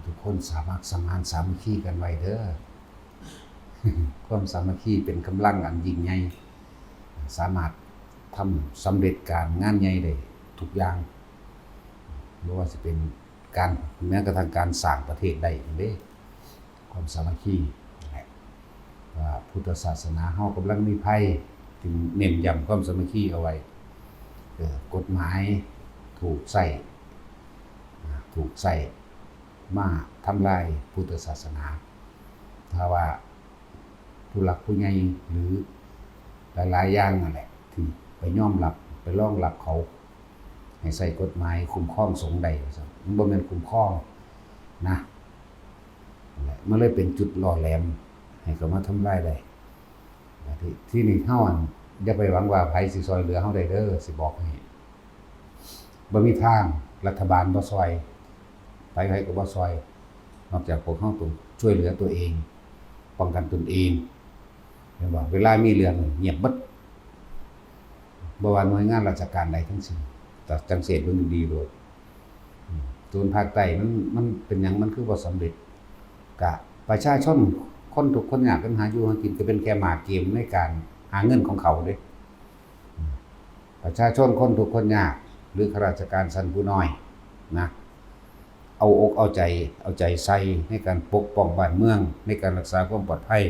ทุกคนสามารถสมานสามัคคีกันไว้เด้อความสามัคคีเป็นกำลังอันยิ่งใหญ่สามารถทำสำเร็จการงานใหญ่ได้ทุกอย่างไม่ว่าจะเป็นการแม้กระทั่งการสร้างประเทศได้เด้ความสามัคคีว่าพุทธศาสนาเฮากำลังมีภัยจึงเน้นย้ำความสามัคคีเอาไว้กฎหมายถูกใส่มาทำลายพุทธศาสนาถ้าว่าผู้หลักผู้ใหญ่หรือหลายๆอย่างนั่นแหละที่ไปยอมรับไปรองรับเขาให้ใส่กฎหมายคุ้มครองสงฆ์ใดมันบ่แม่นคุ้มครองนะมันเลยเป็นจุดหล่อแหลมให้เขามาทำลายได้ที่นี่เฮาอย่าไปหวังว่าไผสิซอยเหลือเฮาได้เด้อสิบอกให้บ่มีทางรัฐบาลบ่ซอยไผก็บ่ซอยนอกจากพวกเฮาต้องช่วยเหลือตัวเองป้องกันตนเองเห็นบ่เวลามีเรื่องเงียบเบิดบ่ว่าหน่วยงานราชการใดทั้งสิ้นแต่จังเสดเบิ่งดีโลดส่วนภาคใต้มันเป็นหยังมันคือบ่สำเร็จกะประชาชนคนทุกคนอยากกันหาอยู่หากินก็เป็นแค่หมากเกมในการหาเงินของเขาเด้ประชาชนคนทุกคนยากหรือข้าราชการชั้นผู้น้อยนะเอาอกเอาใจใส่ในการปกป้องบ้านเมืองในการรักษาความปลอดภัย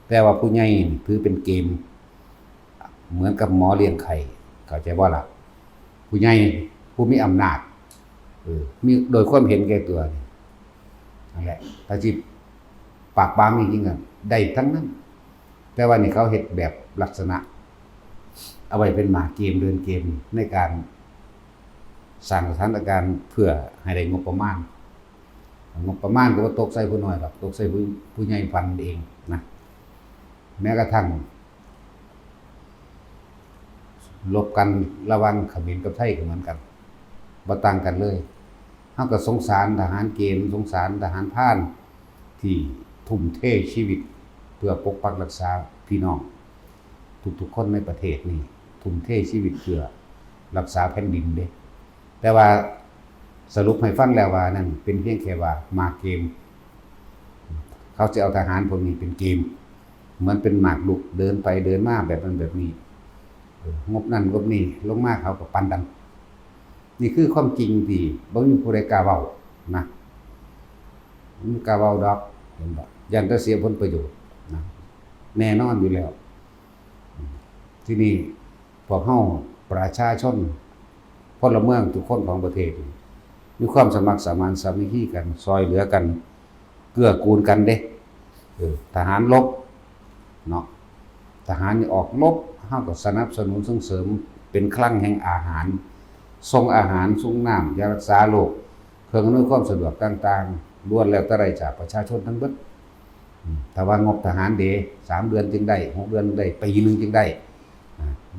แต่ว่าผู้ใหญ่ถือเป็นเกมเหมือนกับหมอเลี้ยงไข่เข้าใจบ่ล่ะผู้ใหญ่ผู้มีอำนาจมีโดยความเห็นแก่ตัวนั่นแหละถ้าจิปากบางจริงๆได้ทั้งนั้นแต่ว่านี่เขาเฮ็ดแบบลักษณะเอาไว้เป็นหมากเกมเดินเกมในการสร้างสถานการณ์เพื่อให้ได้งบประมาณก็บ่ตกใส่ผู้น้อยหรอกตกใส่ผู้ใหญ่ฟันเองนะแม้กระทั่งลบกันระหว่างเขมรกับไทยก็เหมือนกันบ่ต่างกันเลยเฮาก็สงสารทหารเกณฑ์สงสารทหารพรานที่ทุ่มเทชีวิตเพื่อปกปักรักษาพี่น้องทุกๆคนในประเทศนี่ทุ่มเทชีวิตเพื่อรักษาแผ่นดินเด้แต่ว่าสรุปให้ฟังแล้วว่านั่นเป็นเพียงแค่ว่ามาเกมเขาจะเอาทหารพวกนี้เป็นเกมเหมือนเป็นหมากรุกเดินไปเดินมาแบบนั้นแบบนี้งบนั่นงบนี้ลงมาเขาก็ปันดันนี่คือความจริงที่บ่มีผู้ใดกล้าเว้านะบ่กล้าเว้าดอกเห็นบ่ยันแต่เสียผลประโยชน์นะแน่นอนอยู่แล้วที่นี่พวกเฮาประชาชนพลเมืองทุกคนของประเทศมีความสมัครสมานสามัคคีกันซอยเหลือกันเกื้อกูลกันเด้ทหารรบเนาะทหารนี่ออกรบเฮาก็สนับสนุนส่งเสริมเป็นคลังแห่งอาหารส่งอาหารส่งน้ำยารักษาโรคเครื่องอำนวยความสะดวกต่างๆล้วนแล้วแต่ได้จากประชาชนทั้งเบิดถ้าว่างบทหารเด3เดือนจึงได้6เดือนได้ปีนึงจึงได้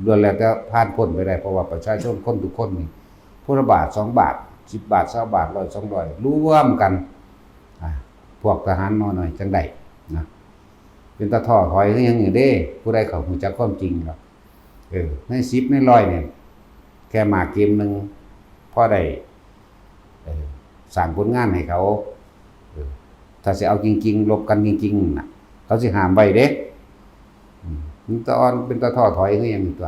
ล้วนแล้วแต่ผ่านพ้นไปได้เพราะว่าประชาชนคนทุกคนนี่ผู้ละบาท2บาท10บาท20บาท100 200ร่วมกันพวกทหารน้อยๆจังได้นะเป็นตาท่อถอยคือหยังนี่เด้ผู้ใดเขารู้จักความจริงหรอกใน10ใน100เนี่ยแค่หมากเกมนึงพอได้สร้างผลงานให้เขาถ้าสิเอาจริงๆลบกันจริงๆน่ะเขาสิห้ามไว้เด้มันตอนเป็นตาท่อถอยคือหยังนี่ตัว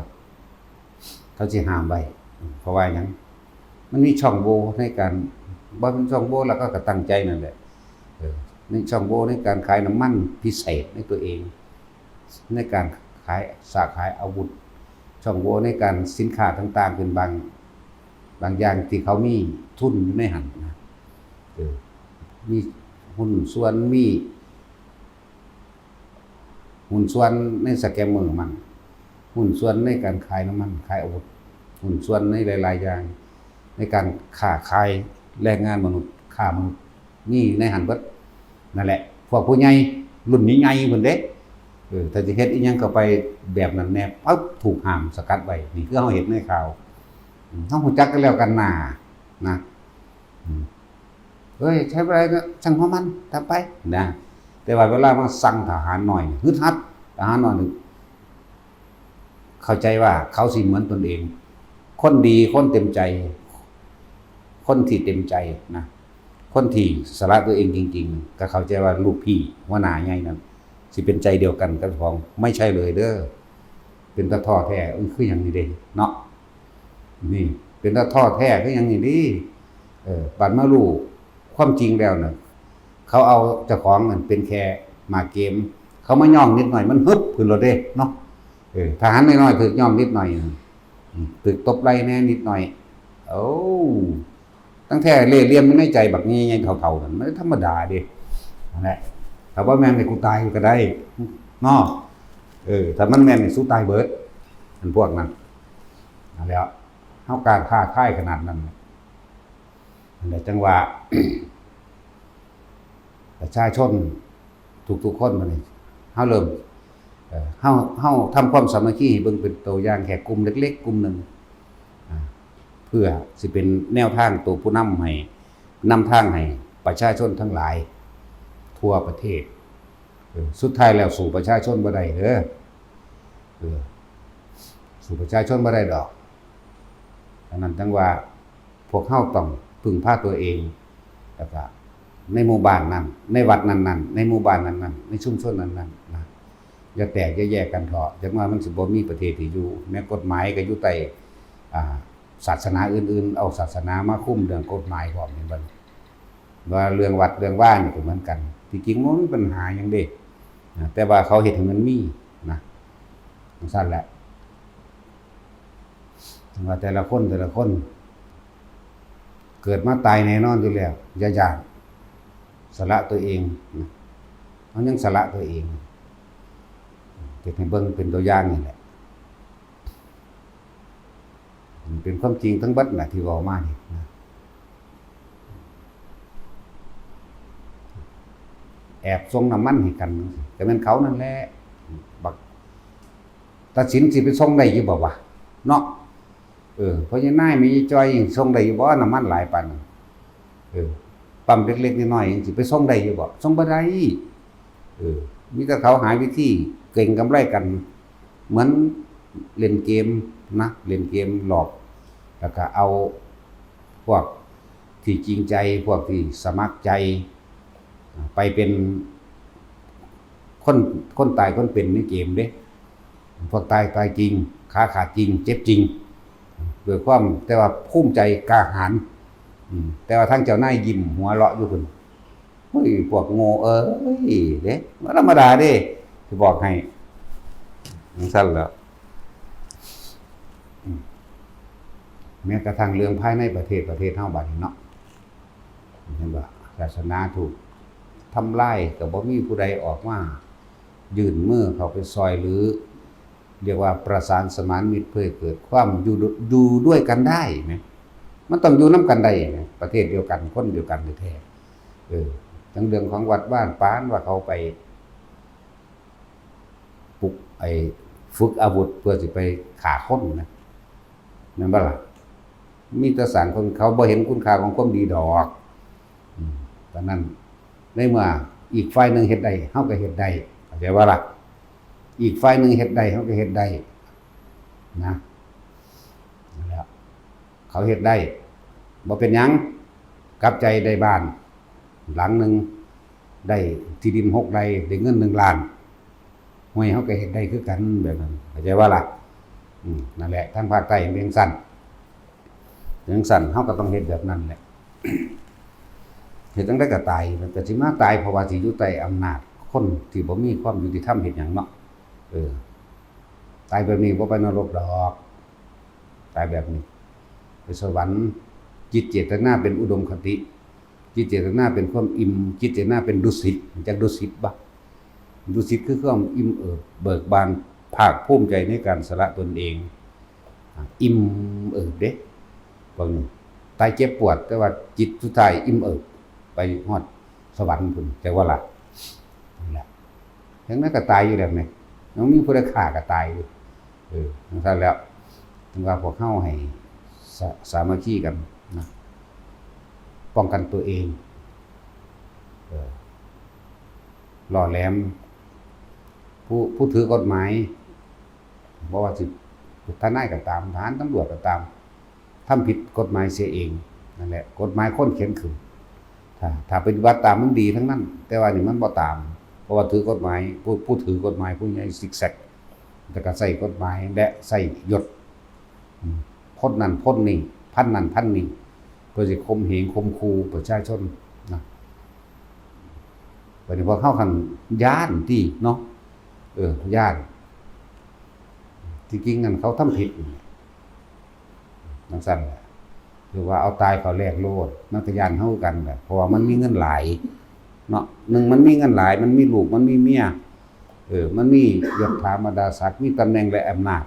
เขาสิห้ามไว้เพราะว่าหยังมันมีช่องโหว่ในการบ่มีช่องโหว่แล้วก็ตั้งใจนั่นแหละมีช่องโหว่ในการขายน้ำมันพิเศษในตัวเองในการขายขายอาวุธช่องโหว่ในการสินค้าต่างๆเป็นบางอย่างที่เขามีทุนอยู่ในหันนะมีหุ้นส่วนมีหุ้นส่วนในสแกมเมอร์มันหุ้นส่วนในการขายน้ำมันขายอาวุธหุ้นส่วนในหลายๆอย่างในการค้าขายแรงงานมนุษย์ค้ามนุษย์นี่ในหันเบิดนั่นแหละพวกผู้ใหญ่รุ่นใหญ่ๆเพิ่นเด้ถ้าสิเฮ็ดอีหยังก็ไปแบบนั้นแน่ปั๊บถูกห้ามสกัดไว้นี่คือเฮาเห็นในข่าวเฮารู้จักกันแล้วกันหน้านะเฮ้ยใช้อะไรก็ช่างของมันทำไปนะแต่ว่าเวลามาสั่งทหารหน่อยฮึดฮัดทหารหน่อยเข้าใจว่าเขาสิเหมือนตนเองคนดีคนเต็มใจคนที่เต็มใจนะ คนที่สละตัวเองจริงๆก็เข้าใจว่าลูกพี่หัวหน้าใหญ่นั้นสิเป็นใจเดียวกันกับของไม่ใช่เลยเด้อเป็นตะท้อแท้คืออย่างนี้เด้เนาะนี่เป็นตะท้อแท้คืออย่างนี้ดิบัดมารู้ความจริงแล้วน่ะเขาเอาเจ้าของนั่นเป็นแค่มาเกมเขามาย่องนิดหน่อยมันฮึบขึ้นรถเด้เนาะทหารน้อยๆถึกย่องนิดหน่อยถึกตบไหล่แน่นิดหน่อยโอ้ตั้งแต่เล่ห์เหลี่ยมในใจบักนี้ไงเฒ่าๆนั่นมันธรรมดาเด้นั่นแหละถ้าว่าแม่นให้กูตายก็ได้เนาะถ้ามันแม่นให้สู้ตายเบิดอันพวกนั้นนั่นแหละเฮาการค้าขายขนาดนั้นนั่นแหละจังว่าประชาชนทุกๆคนมานี่เฮาเริ่มเฮาทำความสามัคคีให้เบิ่งเป็นตัวอย่างแค่กลุ่มเล็กๆกลุ่มหนึ่งเพื่อสิเป็นแนวทางตัวผู้นำให้นำทางให้ประชาชนทั้งหลายทั่วประเทศสุดท้ายแล้วสู่ประชาชนบ่ได้เด้อสู่ประชาชนบ่ได้ดอกอันนั้นจังว่าพวกเฮาต้องพึ่งพาตัวเองแล้วก็ในหมู่บ้านนั้นในวัดนั้นๆในหมู่บ้านนั้นๆในชุมชนนั้นๆนะอย่าแตกอย่าแยกกันเถาะจังว่ามันสิบ่มีประเทศที่อยู่แม้กฎหมายก็อยู่ใต้ศาสนาอื่นๆเอาศาสนามาคุมเรื่องกฎหมายพร้อมนี่บัดว่าเรื่องวัดเรื่องว่านี่ก็เหมือนกันที่จริงมันมีปัญหาหยังเด้แต่ว่าเขาเฮ็ดให้มันมีนะจังซั่นแหละว่าแต่ละคนเกิดมาตายแน่นอนอยู่แล้วอย่าย่านสละตัวเองนะเขายังสละตัวเองเก็บให้เบิ่งเป็นตัวอย่างนี่แหละมันเป็นความจริงทั้งเบิดน่ะที่เว้ามานี่นะแอบส่งน้ำมันให้กันแต่แม่นเขานั่นแหละบักตัดสินสิไปส่งได้อยู่บ่วะเนาะเพราะยังนายมีจอยยังส่งได้อยู่บ่น้ำมันหลายปานปั๊มเล็กๆน้อยๆยังสิไปส่งได้อยู่บ่ส่งบ่ได้มีแต่เขาหาวิธีเก่งกำไรกันเหมือนเล่นเกมนะเล่นเกมหลอกแล้วก็เอาพวกที่จริงใจพวกที่สมัครใจไปเป็นคนตายคนเป็นในเกมเด้พวกตายจริงขาขาดจริงเจ็บจริงด้วยความแต่ว่าภูมิใจกล้าหาญแต่ว่าทั้งเจ้านายยิ้มหัวเราะอยู่พุ่นเฮ้ยพวกโง่เด้มันธรรมดาเด้สิบอกให้จังซั่นแหละแม้กระทั่งเรื่องภายในประเทศเฮาบัดนี้เนาะเห็นบ่ศาสนาถูกทำลายก็บ่มีผู้ใดออกมายื่นมือเข้าไปซอยหรือเรียกว่าประสานสมานมิตรเพื่อเกิดความอยู่ด้วยกันได้ไหมมันต้องอยู่นำกันได้ไหมประเทศเดียวกันคนเดียวกันแท้ทั้งเรื่องของวัดบ้านป้านว่าเขาไปปลุกฝึกอาวุธเพื่อสิไปฆ่าคนนะแม่นบ่ล่ะมีแต่สร้างคนเขาบ่เห็นคุณค่าของความดีดอกตอนนั้นในเมื่ออีกฝ่ายนึงเฮ็ดได้เฮาก็เฮ็ดได้เข้าใจบ่ล่ะอีกฝ่ายนึงเฮ็ดได้เฮาก็เฮ็ดได้นะนั่นแหละเขาเฮ็ดได้บ่เป็นหยังกลับใจได้บ้านหลังนึงได้ที่ดิน6ไร่ได้เงิน1ล้านห้วยเฮาก็เฮ็ดได้คือกันแบบนั้นเข้าใจบ่ล่ะนั่นแหละทางภาคใต้เวียงสั่นเฮาก็ต้องเฮ็ดแบบนั้นแหละเฮ็ดจังได๋ก็ตายมันก็สิมาตายเพราะว่าสิอยู่ใต้อำนาจคนที่บ่มีความยุติธรรมเฮ็ดหยังเนาะตายแบบนี้บ่ไปนรกดอกตายแบบนี้ไปสวรรค์จิตเจตนาเป็นอุดมคติจิตเจตนาเป็นความอิ่มจิตเจตนาเป็นดุสิตจักดุสิตบ่ดุสิตคือความอิ่มเบิกบานภาคภูมิใจในการสละตนเองอิ่มเด้บางตายเจ็บปวดแต่ว่าจิตสุดท้ายอิ่มไปฮอดสวรรค์พุ่นแต่ว่าล่ะนั่นแหละทั้งนั้นก็ตายอยู่แล้วแม่น้องมีผู้ใดฆ่าก็ตายอยู่จังซั่นแล้วถึงว่าพวกเฮาให้สามัคคีกันนะป้องกันตัวเองล่อแหลมผู้ถือกฎหมายบ่ว่าสิทนายก็ตามทหารตำรวจก็ตามทำผิดกฎหมายเสียเองนั่นแหละกฎหมายคนเขียนขึ้นท ถ้าปฏิบัติตามมันดีทั้งนั้นแต่ว่านี่มันบ่ตามเพราะว่าถือกฎหมายผู้ถือกฎหมายผู้ใหญ่ซิกแซกแต่ก็ใส่กฎหมายและใส่ยศพ้นนั่นพ้นนี่พันนั่นพันนี่เพื่อสิข่มเหงข่มคูประชาชนนะบัดนี้พอเข้าคันย้านที่เนาะย้านที่จริงนั่นเขาทำผิดจังซั่นแหละคือว่าเอาตายเขาแลกโลดมันก็ย่านเฮากันแหละเพราะว่ามันมีเงินหลายเนาะหนึ่งมันมีเงินหลายมันมีลูกมันมีเมียมันมียศถาบรรดาศักดิ์มีตำแหน่งและอำนาจ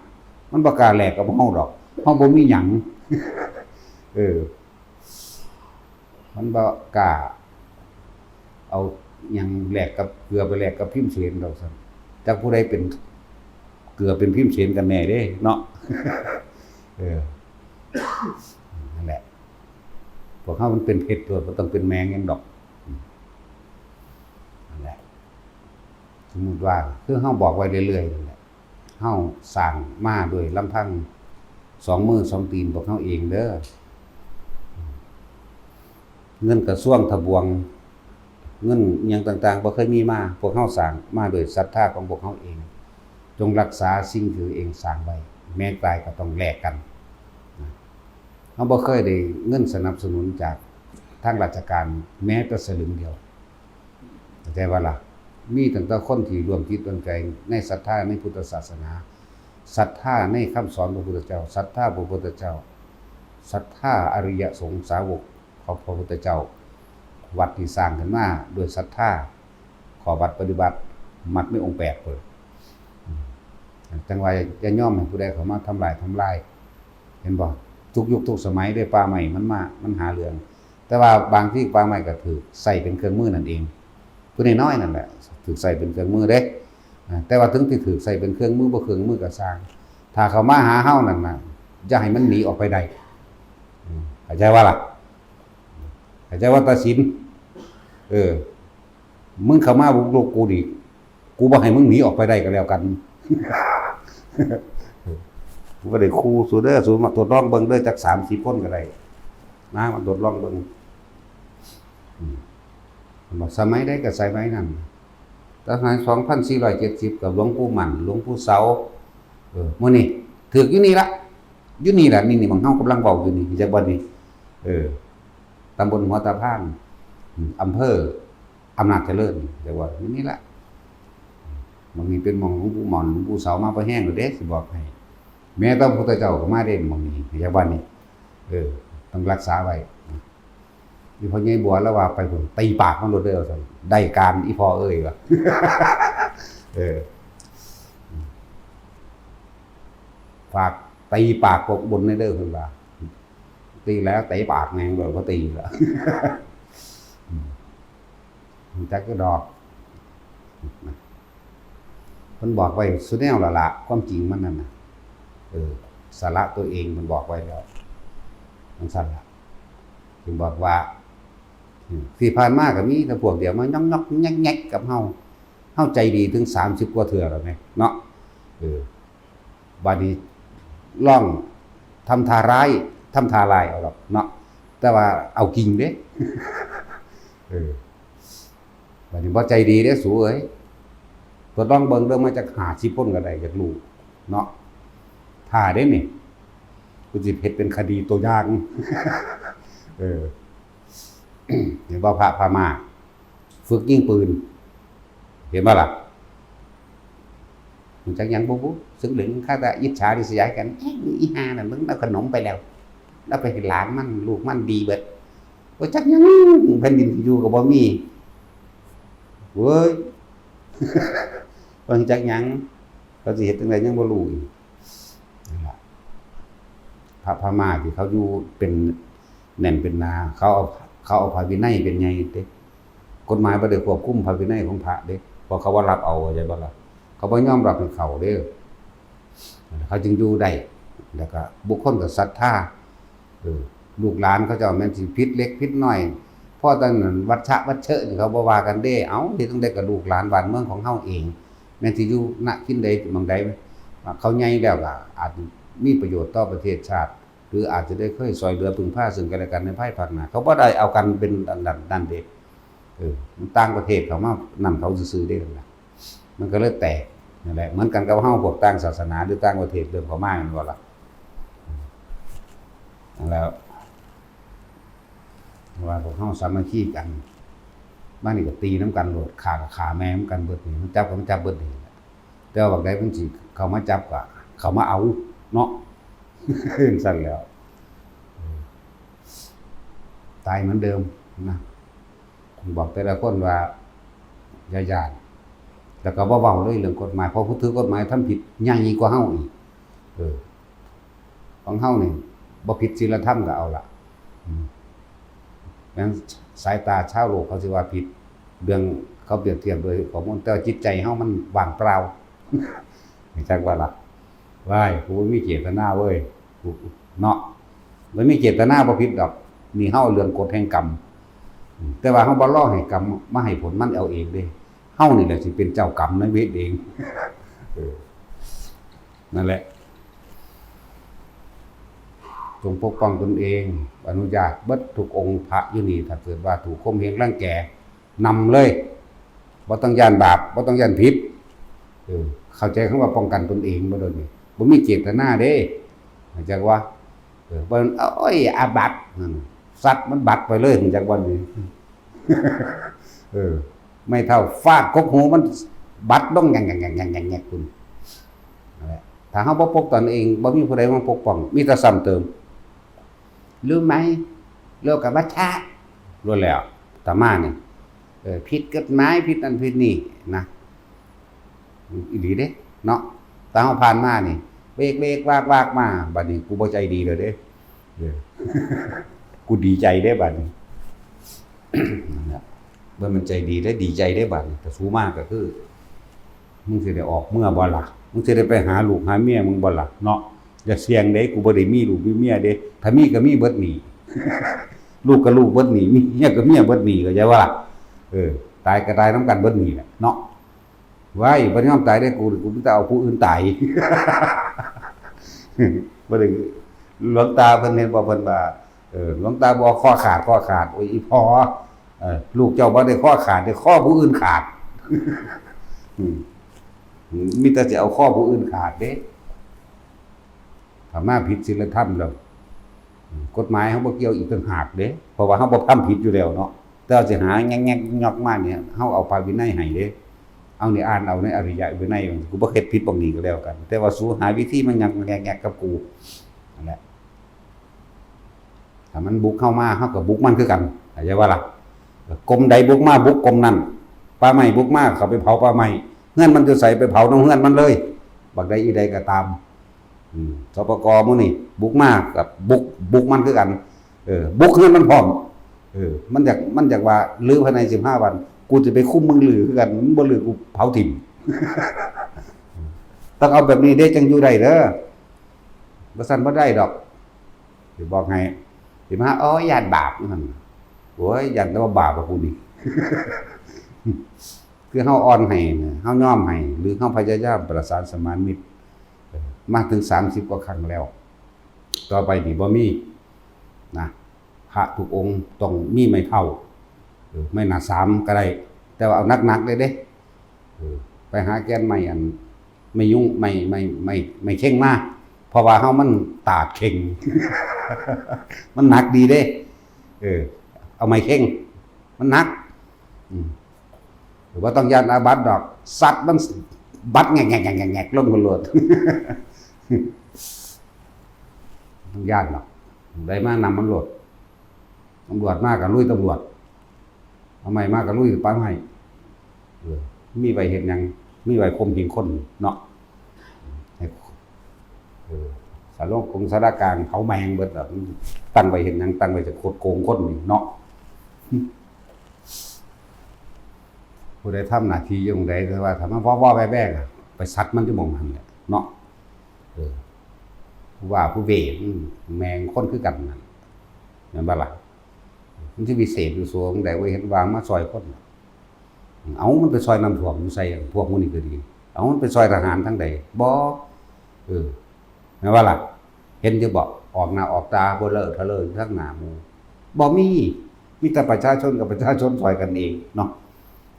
มันบ่กล้าแลกกับเฮาดอกเฮาบ่มีหยังมันบ่กล้าเอาหยังแลกกับเกลือไปแลกกับพิมพ์เสนดอกซั่นจักผู้ใดเป็นเกลือเป็นพิมพ์เสนกันแน่เด้เนาะนั่นแหละพวกเขามันเป็นเพชรตัวมันต้องเป็นแมงยังดอกนั่นแหละสมมุติว่าคือเฮาบอกไว้เรื่อยๆนั่นแหละเฮาสร้างมาด้วยลำพัง2 มือ 2 ตีนพวกเฮาเองเด้อเงินกระทรวงทบวงเงินหยังต่างๆบ่เคยมีมาพวกเฮาสร้างมาด้วยศรัทธาของพวกเฮาเองจงรักษาสิ่งที่ตัวเองสร้างไว้แม้ตายก็ต้องแลกกันเราบ่เคยได้เงินสนับสนุนจากทางราชการแม้แต่สลึงเดียวแต่ว่าล่ะมีตั้งแต่คนที่ร่วมจิตร่วมใจในศรัทธาในพุทธศาสนาศรัทธาในคำสอนของพระพุทธเจ้าศรัทธาพระพุทธเจ้าศรัทธาอริยสงฆ์สาวกของพระพุทธเจ้าวัดที่สร้างขึ้นมาด้วยศรัทธาขอบัตรปฏิบัติมักไม่องค์8เปิดจังว่าจะย่อมให้ผู้ใดเข้ามาทำลายเห็นบ่ทุกยุคทุกสมัยด้วยป่าใหม่มันหาเรื่องแต่ว่าบางที่ป่าใหม่ก็ถูกใส่เป็นเครื่องมือนั่นเองผู้น้อยนั่นแหละถูกใส่เป็นเครื่องมือเด้แต่ว่าถึงที่ถูกใส่เป็นเครื่องมือบ่เครื่องมือก็สร้างถ้าเขามาหาเฮานั่นน่ะอย่าให้มันหนีออกไปได้เข้าใจว่าล่ะเข้าใจว่าตัดสินมึงเข้ามาบุกรุกกูดิกูบ่ให้มึงหนีออกไปได้ก็แล้วกันผมก็ได้ครูสูเด้อสูมาตรวจลองเบิ่งเด้อจัก30 คนก็ได้นะมาตรวจลองเบิ่งบอกสมัยใดก็สมัยนั้นตั้งแต่2470กับหลวงปู่หมั่นหลวงปู่เสามื้อนี้ถูกอยู่นี่ล่ะนี่ของเฮากำลังเว้าอยู่นี่จักบ่นี่ตำบลหัวตะพานอำเภออำนาจเจริญจังหวัดนี่ล่ะมันมีเป็นหม่องหลวงปู่หม่อนหลวงปู่เสามาบ่แห้งแล้วเด้สิบอกให้แม้ต้องพระพุทธเจ้าก็มาได้หม่องนี้อย่างว่านี้ต้องรักษาไว้อีพ่อใหญ่บัวแล้วว่าไปพุ่นตีปากมันโลดเด้อซั่นได้การอีพ่อเอ้ยว่าฝากตีปากพวกบนในเด้อเพิ่นว่าตีแล้วเตะปากแม่งบ่ตีแล้วจักก็ดอกเพิ่นบอกไว้สุดแนวละความจริงมันนั่นน่ะสาระตัวเองมันบอกไว้แล้วมันสั่นล่ะถึงบอกว่าที่ผ่านมาก็มีแต่พวกเดียวมาย่องๆแงกๆกับเฮาใจดีถึง30 กว่าเทื่อแล้วแม่เนาะบัดนี้ลองทำท่าร้ายทำท่าลายเอาหรอกเนาะแต่ว่าเอาจริงเด้บัดนี้บ่ใจดีเด้สูเอ้ยตัวต้องเบิ่งเรื่องมาจาก50 คนก็ได้จากลูกเนาะท่าได้นี่กูสิเฮ็ดเป็นคดีตัวอย่างเห็นบ่พระพม่าฝึกยิงปืนเห็นบ่ล่ะมันจักหยังบ่ซึ่งเหลืองข้าแต่อิจฉาริษยากันอีห่านั่นมึงเอาขนมไปแล้วไปให้หลานมันลูกมันดีเบิดบ่จักหยังแผ่นดินที่อยู่ก็บ่มีเว้ยบ่จักหยังเขาสิเฮ็ดจังได๋ยังบ่รู้อีกนั่นล่ะพระพม่าที่เขาอยู่เป็นแน่นเป็นนาเขาเอาพระวินัยเป็นไงเด้กฎหมายบ่ได้ควบคุมพระวินัยของพระเด้เพราะเขาว่ารับเอาใช่บ่ล่ะเขาบ่ยอมรับให้เขาเด้อเขาจึงอยู่ได้แล้วก็บุคคลก็ศรัทธาลูกหลานเขาเจ้าแม่นสิผิดเล็กผิดน้อยเพราะตอนนั้นวัดชะวัดเชอะนี่เขาบ่ว่ากันเด้เอ้าที่ต้องได้กับลูกหลานบ้านเมืองของเฮาเองแม้นสิอยู่ณที่ใดหม้องใดเขาใหญ่แล้วก็อาจมีประโยชน์ต่อประเทศชาติ หรืออาจจะได้เคยซอยเรือพึ่งพาซึ่งกันและกันในภายภาคหน้าเขาบ่ได้เอากันเป็นดันเด็กมันต่างประเทศเขามานั่นเขาซื่อๆได้กันล่ะมันก็เลยแตกนั่นแหละเหมือนกันกับเฮาพวกต่างศาสนาหรือต่างประเทศเริ่มเข้ามาแม่นบ่ล่ะแล้วว่าพวกเฮาสามัคคีกันบ้านนี่ก็ตีน้ำกันโลดฆ่าก็ฆ่าแม่นำกันเบิดนี่มันจับก็มันจับเบิดนี่แต่ว่าบักใดเพิ่นสิเข้ามาจับก็เข้ามาเอาเนาะ สั่นแล้วตายเหมือนเดิมนะผมบอกแต่ละคนว่าอย่าหยาดแล้วก็บ่เว้าเลยเรื่องกฎหมายเพราะผู้ถือกฎหมายทำผิดใหญ่กว่าเฮาอีกของเฮานี่บ่ผิดศีลธรรมก็เอาล่ะงั้นสายตาชาวโลกเขาสิว่าผิดเรื่องเขาเปรียบเทียบโดยข้อมูลแต่จิตใจเฮามันว่างเปล่าจักว่าล่ะว้ายกูบ่มีเจตนาเว้ยเนาะบ่มีเจตนาบ่ผิดดอกนี่เฮาเรื่องกฎแห่งกรรมแต่ว่าเฮาบ่รอให้กรรมมาให้ผลมันเอาเองเด้เฮานี่แหละสิเป็นเจ้ากรรมนายเวรเองนั่นแหละจงปกป้องตนเองอนุญาตเบิดทุกองค์พระอยู่นี่ถ้าเกิดว่าถูกข่มเหงรังแกนำเลยบ่ต้องย้านบาปบ่ต้องย้านผิดเข้าใจคำว่าป้องกันตนเองบ่โดนนี่บ่มีเจตนาเด้จักว่าเบิ่งโอ้ยอาบัตินั่นสัตว์มันบัดไปเลยจักว่านี่ไม่เท่าฟาดกกหูมันบัดลงแงกๆๆๆคุณนั่นแหละถ้าเฮาบ่ปกตนเองบ่มีผู้ใดมาปกป้องมีแต่ซ้ำเติมรู้ไหมโลกวัฏฏะรู้แล้วตามานี่ผิดกฎหมายผิดอันผิดนี่นะอีหลีเด้เนาะตาเฮาผ่านมานี่เบรกๆวากๆมาบัดนี้กูบ่ใจดีเลยเด้กูดีใจได้บัดนี้นั่นแหละเมื่อมันใจดีได้ดีใจได้บัดนี้แต่สู้มากก็คือมึงสิได้ออกเมื่อบ่ล่ะมึงสิได้ไปหาลูกหาเมียมึงบ่ล่ะเนาะอย่าเสี่ยงเด้กูบ่ได้มีลูกมีเมียเด้ถ้ามีก็มีเบิดหนีลูกก็ลูกเบิดหนีมีเมียก็เมียเบิดหนีก็ใช่ว่าตายก็ตายนำกันเบิดหนีแหละเนาะไว้บ่ยอมตายได้กูมีแต่เอาผู้อื่นตายบ่ได้หลวงตาเพิ่นเห็นบ่เพิ่นว่าหลวงตาบอกข้อขาดโอ้ยอีพ่อลูกเจ้าบ่ได้ข้อขาดได้ข้อผู้อื่นขาดมีแต่จะเอาข้อผู้อื่นขาดเด้ถ้ามาผิดศีลธรรมแล้วกฎหมายเฮาบ่เกี่ยวอีกต่างหากเด้เพราะว่าเฮาบ่ทำผิดอยู่แล้วเนาะแต่สิหาแงกๆยอกมาเนี่ยเฮาเอาพระวินัยให้เด้เอานี่อ่านเอาในอริยวินัยกูบ่เฮ็ดผิดบ่นี้ก็แล้วกันแต่ว่าสู้หาวิธีมันยังแงกๆกับกูนั่นแหละถ้ามันบุกเข้ามาเฮาก็บุกมันคือกันเข้าใจว่าล่ะกรมใดบุกมาบุกกรมนั้นป่าไม้บุกมาเขาไปเผาป่าไม้เฮือนมันจะใส่ไปเผาน้องเฮือนมันเลยบักใดอีใดก็ตามสปกมื้อนี้บุกมากับบุกมันคือกันบุกเฮือนมันพร้อมมันอยากว่าลื้อภายใน15วันกูจะไปคุมมึงลื้อคือกันมึงบ่ลื้อกูเผาถิ่ม ต้องเอาแบบนี้เด้จังอยู่ได้เด้อบ่ซั่นบ่ได้ดอกสิบอกให้สิมาอ๋อญาติบาปนั่นโอ้ยญาติแต่ว่าบาปกับกูนี่ คือเฮาอ่อนให้เฮายอมให้หรือเฮาพยายามประสานสมานมิตรมาถึง30กว่าครั้งแล้วต่อไปนี่บ่มีนะพระทุกองค์ต้องมีไม้เท่าไม่หนา3ก็ได้แต่ว่าเอาหนักๆเลยเด้ไปหาแกนไม้อันไม่ยุ่งไม่เข่งมาเพราะว่าเฮามันตาดเข่ง มันหนักดีเด้เอาไม้เข่งมันหนักหรือว่าต้องยานอาบัติดอกสัตว์มันบัดแงกลงกันโลดต้องยานหรอกได้มานำมันโลดตำรวจมากกับลุยตำรวจเอาไม้มากกับลุยป้าไม้มีไว้เห็นยังมีไว้คมหิงคนเนาะสารคงสารกลางเผาแมงเบิดแบบตั้งไว้เห็นยังตั้งไว้จะโคตรโกงคนนี่เนาะผู้ใดทำหน้าที่อย่างใดแต่ว่าถ้ามันว่าแว่ๆไปซัดมันจะมองหันแหละเนาะว่าผู้เวรแมงคนคือกันนั่นเห็นบ่ล่ะมันสิวิเศษอยู่สูงใดว่าเห็นวางมาซอยคนเอามันไปซอยน้ำท่วมอยู่ใส่พวกมื้อนี้ก็ดีเอามันไปซอยทหารทั้งใดบ่แม่นว่าล่ะเห็นอยู่บ่ ออกหน้าออกตาบ่เลอะทะเลอะอยู่ทั้งหน้าหมู่บ่มีแต่ประชาชนกับประชาชนซอยกันเองเนาะ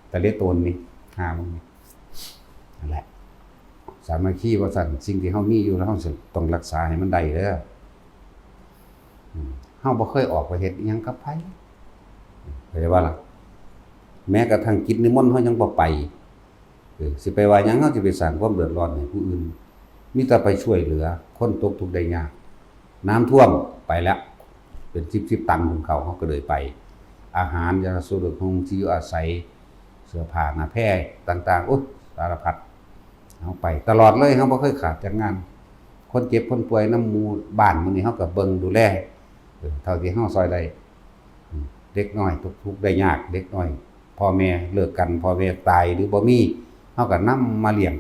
แต่เรียกตนนี่หามึงนี่นั่นแหละสามัคคีว่าซั่นสิ่งที่เฮามีอยู่แล้วเฮาสิต้องรักษาให้มันได้เด้อเฮาบ่เคยออกไปเฮ็ดอิหยังกับไผเข้าใจบ่ล่ะแม้กระทั่งกิจนิมนต์เฮายังบ่ไปสิไปว่าหยังเฮาสิไปสร้างความเดือดร้อนให้ผู้อื่นมีแต่ไปช่วยเหลือคนตกทุกข์ได้ยากน้ำท่วมไปแล้วเป็น10ตันของเขาก็เลยไปอาหารยาสูบของที่อยู่อาศัยเสื้อผ้าหน้าแพร่ต่างๆสารพัดเฮาไปตลอดเลยเฮาบ่เคยขาดจากงานคนเจ็บคนป่วยนำหมู่บ้านมื้อนี้เฮาก็เบิ่งดูแลเท่าที่เฮาซอยได้เด็กน้อยตกทุกข์ได้ยากเด็กน้อยพ่อแม่เลิกกันพ่อแม่ตายหรือบ่มีเฮาก็นำมาเลี้ยง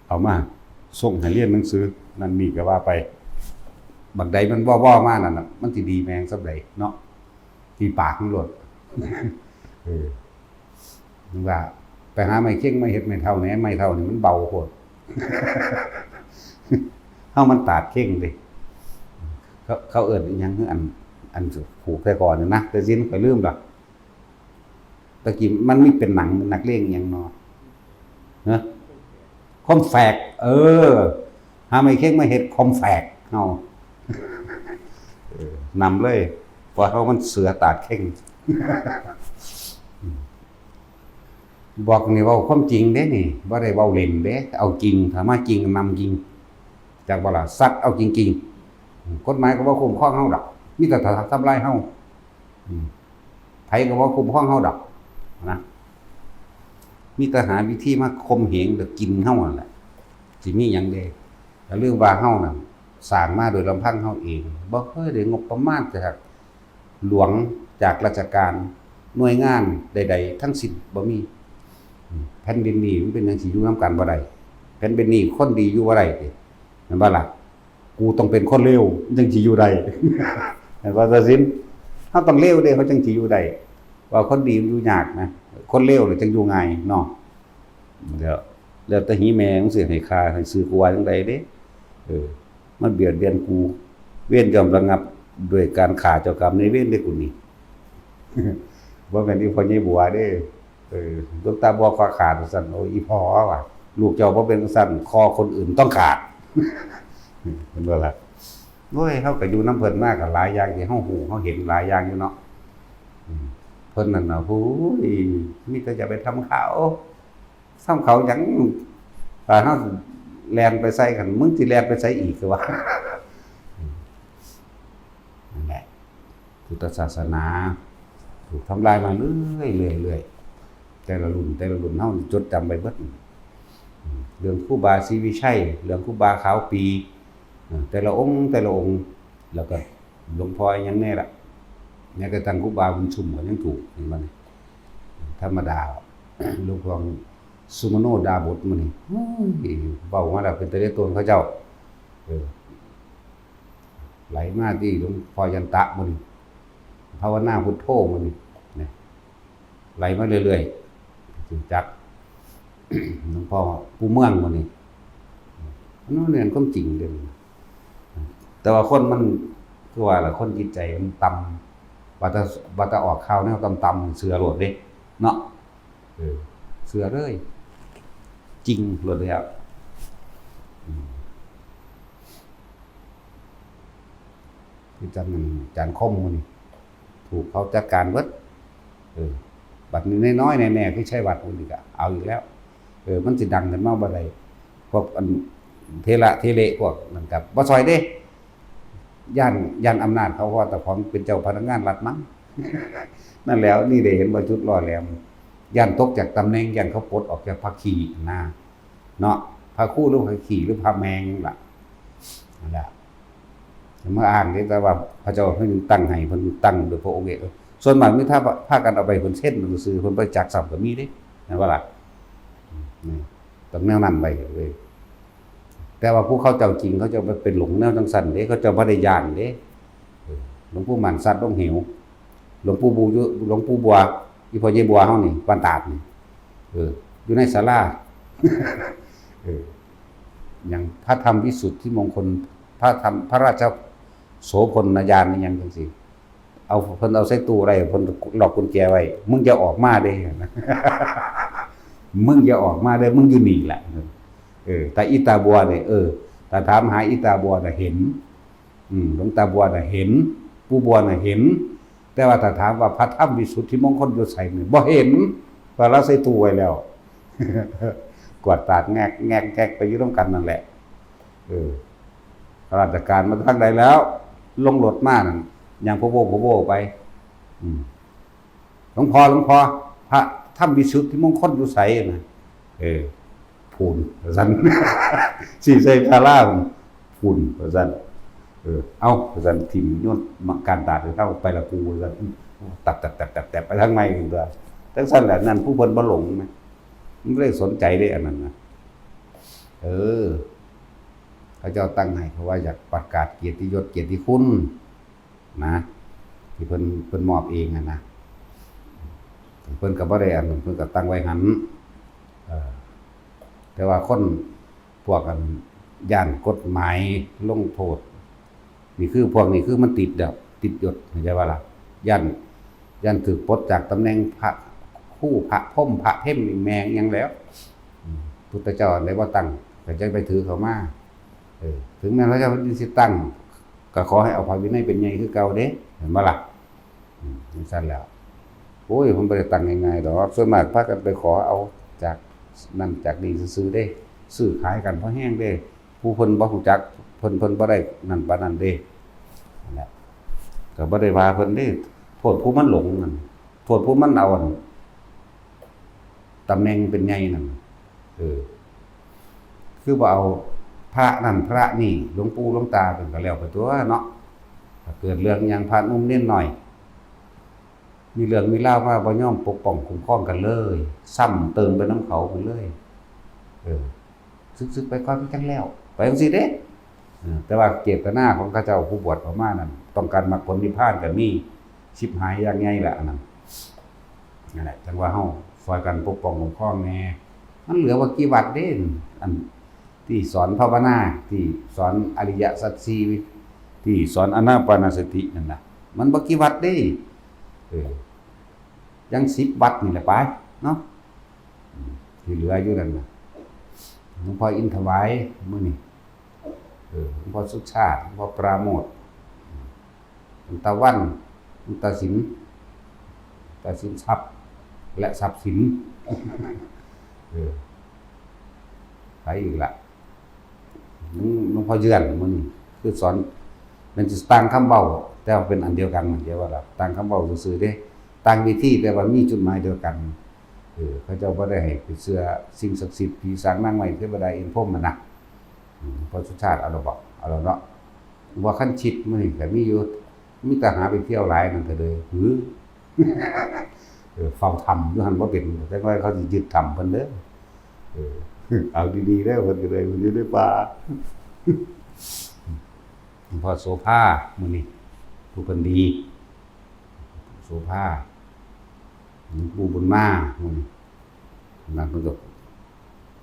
เอามาส่งให้เรียนหนังสือนั่นนี่ก็ว่าไปบักใดมันว่อๆมานั่นน่ะมันสิดีแมงซำใดเนาะที่ปากมันโลดนึกว่าไปหาไม้เข่งมาเฮ็ดไม้เท่าแหนไม้เท่านี่มันเบาโพดเฮามันตาดเข่งเด้เขาเอิ้นอีหยังคืออันผูกแต่ก่อนนี่นะแต่สินข่อยลืมดอกตะกี้มันมีเป็นหนังนักเลงอิหยังเนาะฮะคอมแฝกหาไม้เข่งมาเฮ็ดคอมแฝกเฮานำเลยเพราะเขามันเสือตาดเข่งบอกนี่เว้าความจริงเด้นี่บ่ได้เว้าเล่นเด้เอาจริงถ้ามาจริงนำจริงจากบ่ล่ะสัตว์เอาจริงๆกฎหมายก็บ่คุ้มครองเฮาดอกมีแต่ถ้าทำลายเฮาไผก็บ่คุ้มครองเฮาดอกนะมีแต่หาวิธีมาข่มเหงแล้วกินเฮานั่นแหละสิมีหยังเด้แต่เรื่องว่าเฮานั่นสร้างมาโดยลำพังเฮาเองบ่เคยได้งบประมาณจากหลวงจากราชการหน่วยงานใดๆทั้งสิ้นบ่มีแผ่นดินนี้มันเป็นจังสิอยู่นำกันบ่ได้แผ่นดินนี้คนดีอยู่บ่ได้ติแม่นบ่ล่ะกูต้องเป็นคนเลวจังสิอยู่ได้แม่นบ่ซะสินเฮาต้องเลวเด้เขาจังสิอยู่ได้ว่าคนดีอยู่ยากนะคนเลวน่ะจังอยู่ง่ายเนาะแล้วแต่หีแม่มันสิให้ค่าให้ซื้อกูว่าจังไดเด้มันเบียดเบียนกูเวรย่อมระงับด้วยการฆ่าเจ้ากรรมในายเวรเด้กูนี่ บ่แม่นอีพ่อใหญ่บัวเด้ดวงตาบัวคอขาดซั่นโอ้อีพ่อว่ะลูกเจ้าบ่เป็นซั่นคอคนอื่นต้องขาด เห็นบ่ล่ะโอ้ยเฮาก็อยู่นำเพิ่นมาก็หลายอย่างที่เฮาฮู้เฮาเห็นหลายอย่างอยู่เนาะเพิ่นนั่นน่ะโอ้ยมีแต่จะไปทำเขาหยังถ้าเฮาแล่นไปใส่กันมึงสิแล่นไปใส่อีกคือว่านั่นแหละพุทธศาสนาถูกทำลายมาเรื่อยๆแต่ละรุ่นเฮาจดจำไว้เบิดเรื่องครูบาศรีวิชัยเรื่องครูบาขาวปีแต่ละองค์แล้วก็หลวงพ่อหยังแน่ล่ะแม้กระทั่งครูบาบุญชุมก็ยังถูกเห็นบ่นี่ธรรมดาหลวงพ่อสุมโนดาบทมื้อนี้เว้ามาแล้วเป็นตะเลตนเขาเจ้าไหลมาที่หลวงพ่อยันตะมื้อนี้ภาวนาพุทโธมื้อนี้นะไหลมาเรื่อยๆถึงจักหลวงพ่อผู้เมืองมื้อนี้นั่นเรียนความจริงเด้อแต่ว่าคนมันคือว่าล่ะคนจิตใจมันต่ำว่าจะออกข่าวแนวต่ำๆเสือโลดเด้เนาะเสือเลยจริงโลดแล้วคือจันคมมื้อนี้ถูกเขาจัดการเบิดบัดนี้น้อยๆแน่ๆคือใช้วัดมื้อนี้ก็เอาอีกแล้วมันสิดังกันมาบ่ได้พวกอันเทระเทเลพวกนั่นก็บ่ซอยเด้ย่านอำนาจเขาเพราะแต่ของเป็นเจ้าพนักงานรัฐมั้ง นั่นแล้วนี่ได้เห็นว่าจุดล่อแหลมย่านตกจากตำแหน่งย่านเขาปลดออกจากภาคีนะเนาะพระครูหรือพระขี่หรือพระแมงล่ะนั่นแหละเมื่ออ่านนี่แต่ว่าพระเจ้าเพิ่นตั้งให้เพิ่นตั้งโดยพระองค์เองส่วนมากมีถ้าพากันเอาไปเพิ่นเส้นซื่อเพิ่นไปจักสับก็มีเด้นั่นว่าล่ะนี่ต้องแนวนั้นไปเลยแต่ว่าผู้เขาเจ้าจริงเขาจะเป็นหลงแนวจังซั่นเด้เขาจะบ่ได้ย่านเด้หลวงปู่หมันสัตว์ลงเหวหลวงปู่บัวอีพ่อใหญ่บัวเฮานี่บ้านตาดนี่อยู่ในศาลาอย่างพระธรรมวิสุทธิมงคลพระธรรมพระราช โสพลญาณอิหยังจังซี่เอาเพิ่นเอาใส่ตู้ไว้เพิ่นล็อกกุญแจไว้มึงอย่าออกมาเด้มึงอย่าออกมาเด้มึงอยู่นี่แหละแต่อีตาบัวเนี่ยถ้าถามหาอีตาบัวน่ะเห็นหลวงตาบัวน่ะเห็นปู่บัวน่ะเห็นแต่ว่าถ้าถามว่าพระธรรมวิสุทธิมงคลอยู่ไสนี่บ่เห็นเพราะเราใส่ตู้ไว้แล้วกวาดตาดแงกแงกแกกไปอยู่ร่วมกันนั่นแหละราชการมาทางใดแล้วลงรถมานั่นอย่างพะโวไปหลวงพ่อพระธรรมวิสุทธิมงคลอยู่ไสน่ะพูนซั่นสิใส่พาราพูนซั่นเอาซั่นทิ่มโยนการตาดเข้าไปละกูซั่นตับไปทางในตัวจังซั่นแหละนั่นผู้เพิ่นบ่หลงมั้ยมันเลยสนใจได้อันนั้นนะเขาเจ้าตั้งให้เพราะว่าอยากประกาศเกียรติยศเกียรติคุณนะที่เพิ่นมอบเองนะเพิ่นก็บ่ได้อันเพิ่นก็ตั้งไว้หันแต่ว่าคนพวกอันย่านกฎหมายลงโทษนี่คือพวกนี้คือมันติดยศเข้าใจว่าล่ะย่านถูกปลดจากตำแหน่งพระคู่พระพรหมพระเพ่มแมงยังแล้วพุทธเจ้าได้ว่าตั้งก็จะไปถือเขามาถึงแม้พระเจ้าสิตั้งก็ขอให้เอาพระวินัยเป็นใหญ่คือเก่าเด้เห็นบ่ล่ะนี่ซั่นแล้วโอ้ยผมบ่ได้ตั้งง่ายๆดอกส่วนมากพากันไปขอเอาจากนั่นจากนี่ซื้อเด้ซื้อขายกันเพราะแห้งเด้ผู้เพิ่นบ่รู้จักเพิ่นบ่ได้นั่นปานนั้นเด้นั่นแหละก็บ่ได้ว่าเพิ่นเด้โทษผู้มันหลงนั่นโทษผู้มันเอาตำแหน่งเป็นใหญ่นั่นคือบ่เอาพระนั่นพระนี่หลวงปู่หลวงตาเป็นก็แล้วไปตัวเนาะถ้าเกิดเรื่องหยังพระนุ่มเน้นหน่อยมีเรื่องมีราวมาบ่ยอมปกป้องคุ้มครองกันเลยซ้ำเติมไปน้ำเขาไปเลยซึกๆไปก่อนจังแล้วไปจังซี่เด้แต่ว่าเจตนาของเขาเจ้าผู้บวชออกมานั่นต้องการมรรคผลนิพพานก็มีชิบหายอย่างใหญ่ละอันนั้นนั่นแหละจังว่าเฮาซอยกันปกป้องคุ้มครองแน่มันเหลือว่ากี่วัดเด้อันที่สอนภาวนาที่สอนอริยสัจสี่ที่สอนอานาปานสตินั่นน่ะมันบ่กี่วัดเด้ยัง10วัดนี่แหละไปเนาะที่เหลืออยู่นั่นน่ะหลวงพ่ออินถวายมื้อนี้หลวงพ่อสุชาติหลวงพ่อปราโมทย์หลวงตาวันหลวงตาสินทรัพย์และทรัพย์สินไปอีกละหลวงพ่อเยือนมื้อนี้คือสอนมันจะต่างคำเว้าแต่ว่าเป็นอันเดียวกันเดี๋ยวว่าล่ะต่างคำเว้าซื่อๆเด้ต่างวิธีแต่ว่ามีจุดหมายเดียวกันเขาเจ้าบ่ได้ให้ไปเชื่อสิ่งศักดิ์สิทธิ์ผีสางนางไม้เทวดาอินพรหมน่ะพอสุชาติเอาแล้วบ่เอาแล้วเนาะว่าคันชิดมื้อนี้ก็มีอยู่มีแต่หาไปเที่ยวหลายนั่นก็เลยเฝ้าธรรมอยู่หั่นบ่เป็นแต่ว่าเขาสิยึดธรรมเพิ่นเด้อเอาดีๆเด้อเพิ่นก็เลยอยู่ในป่าพอโสภามื้อนี้ผู้เพิ่นดีโสภาปู่บุญมามื้อนี้นั่นเพิ่นก็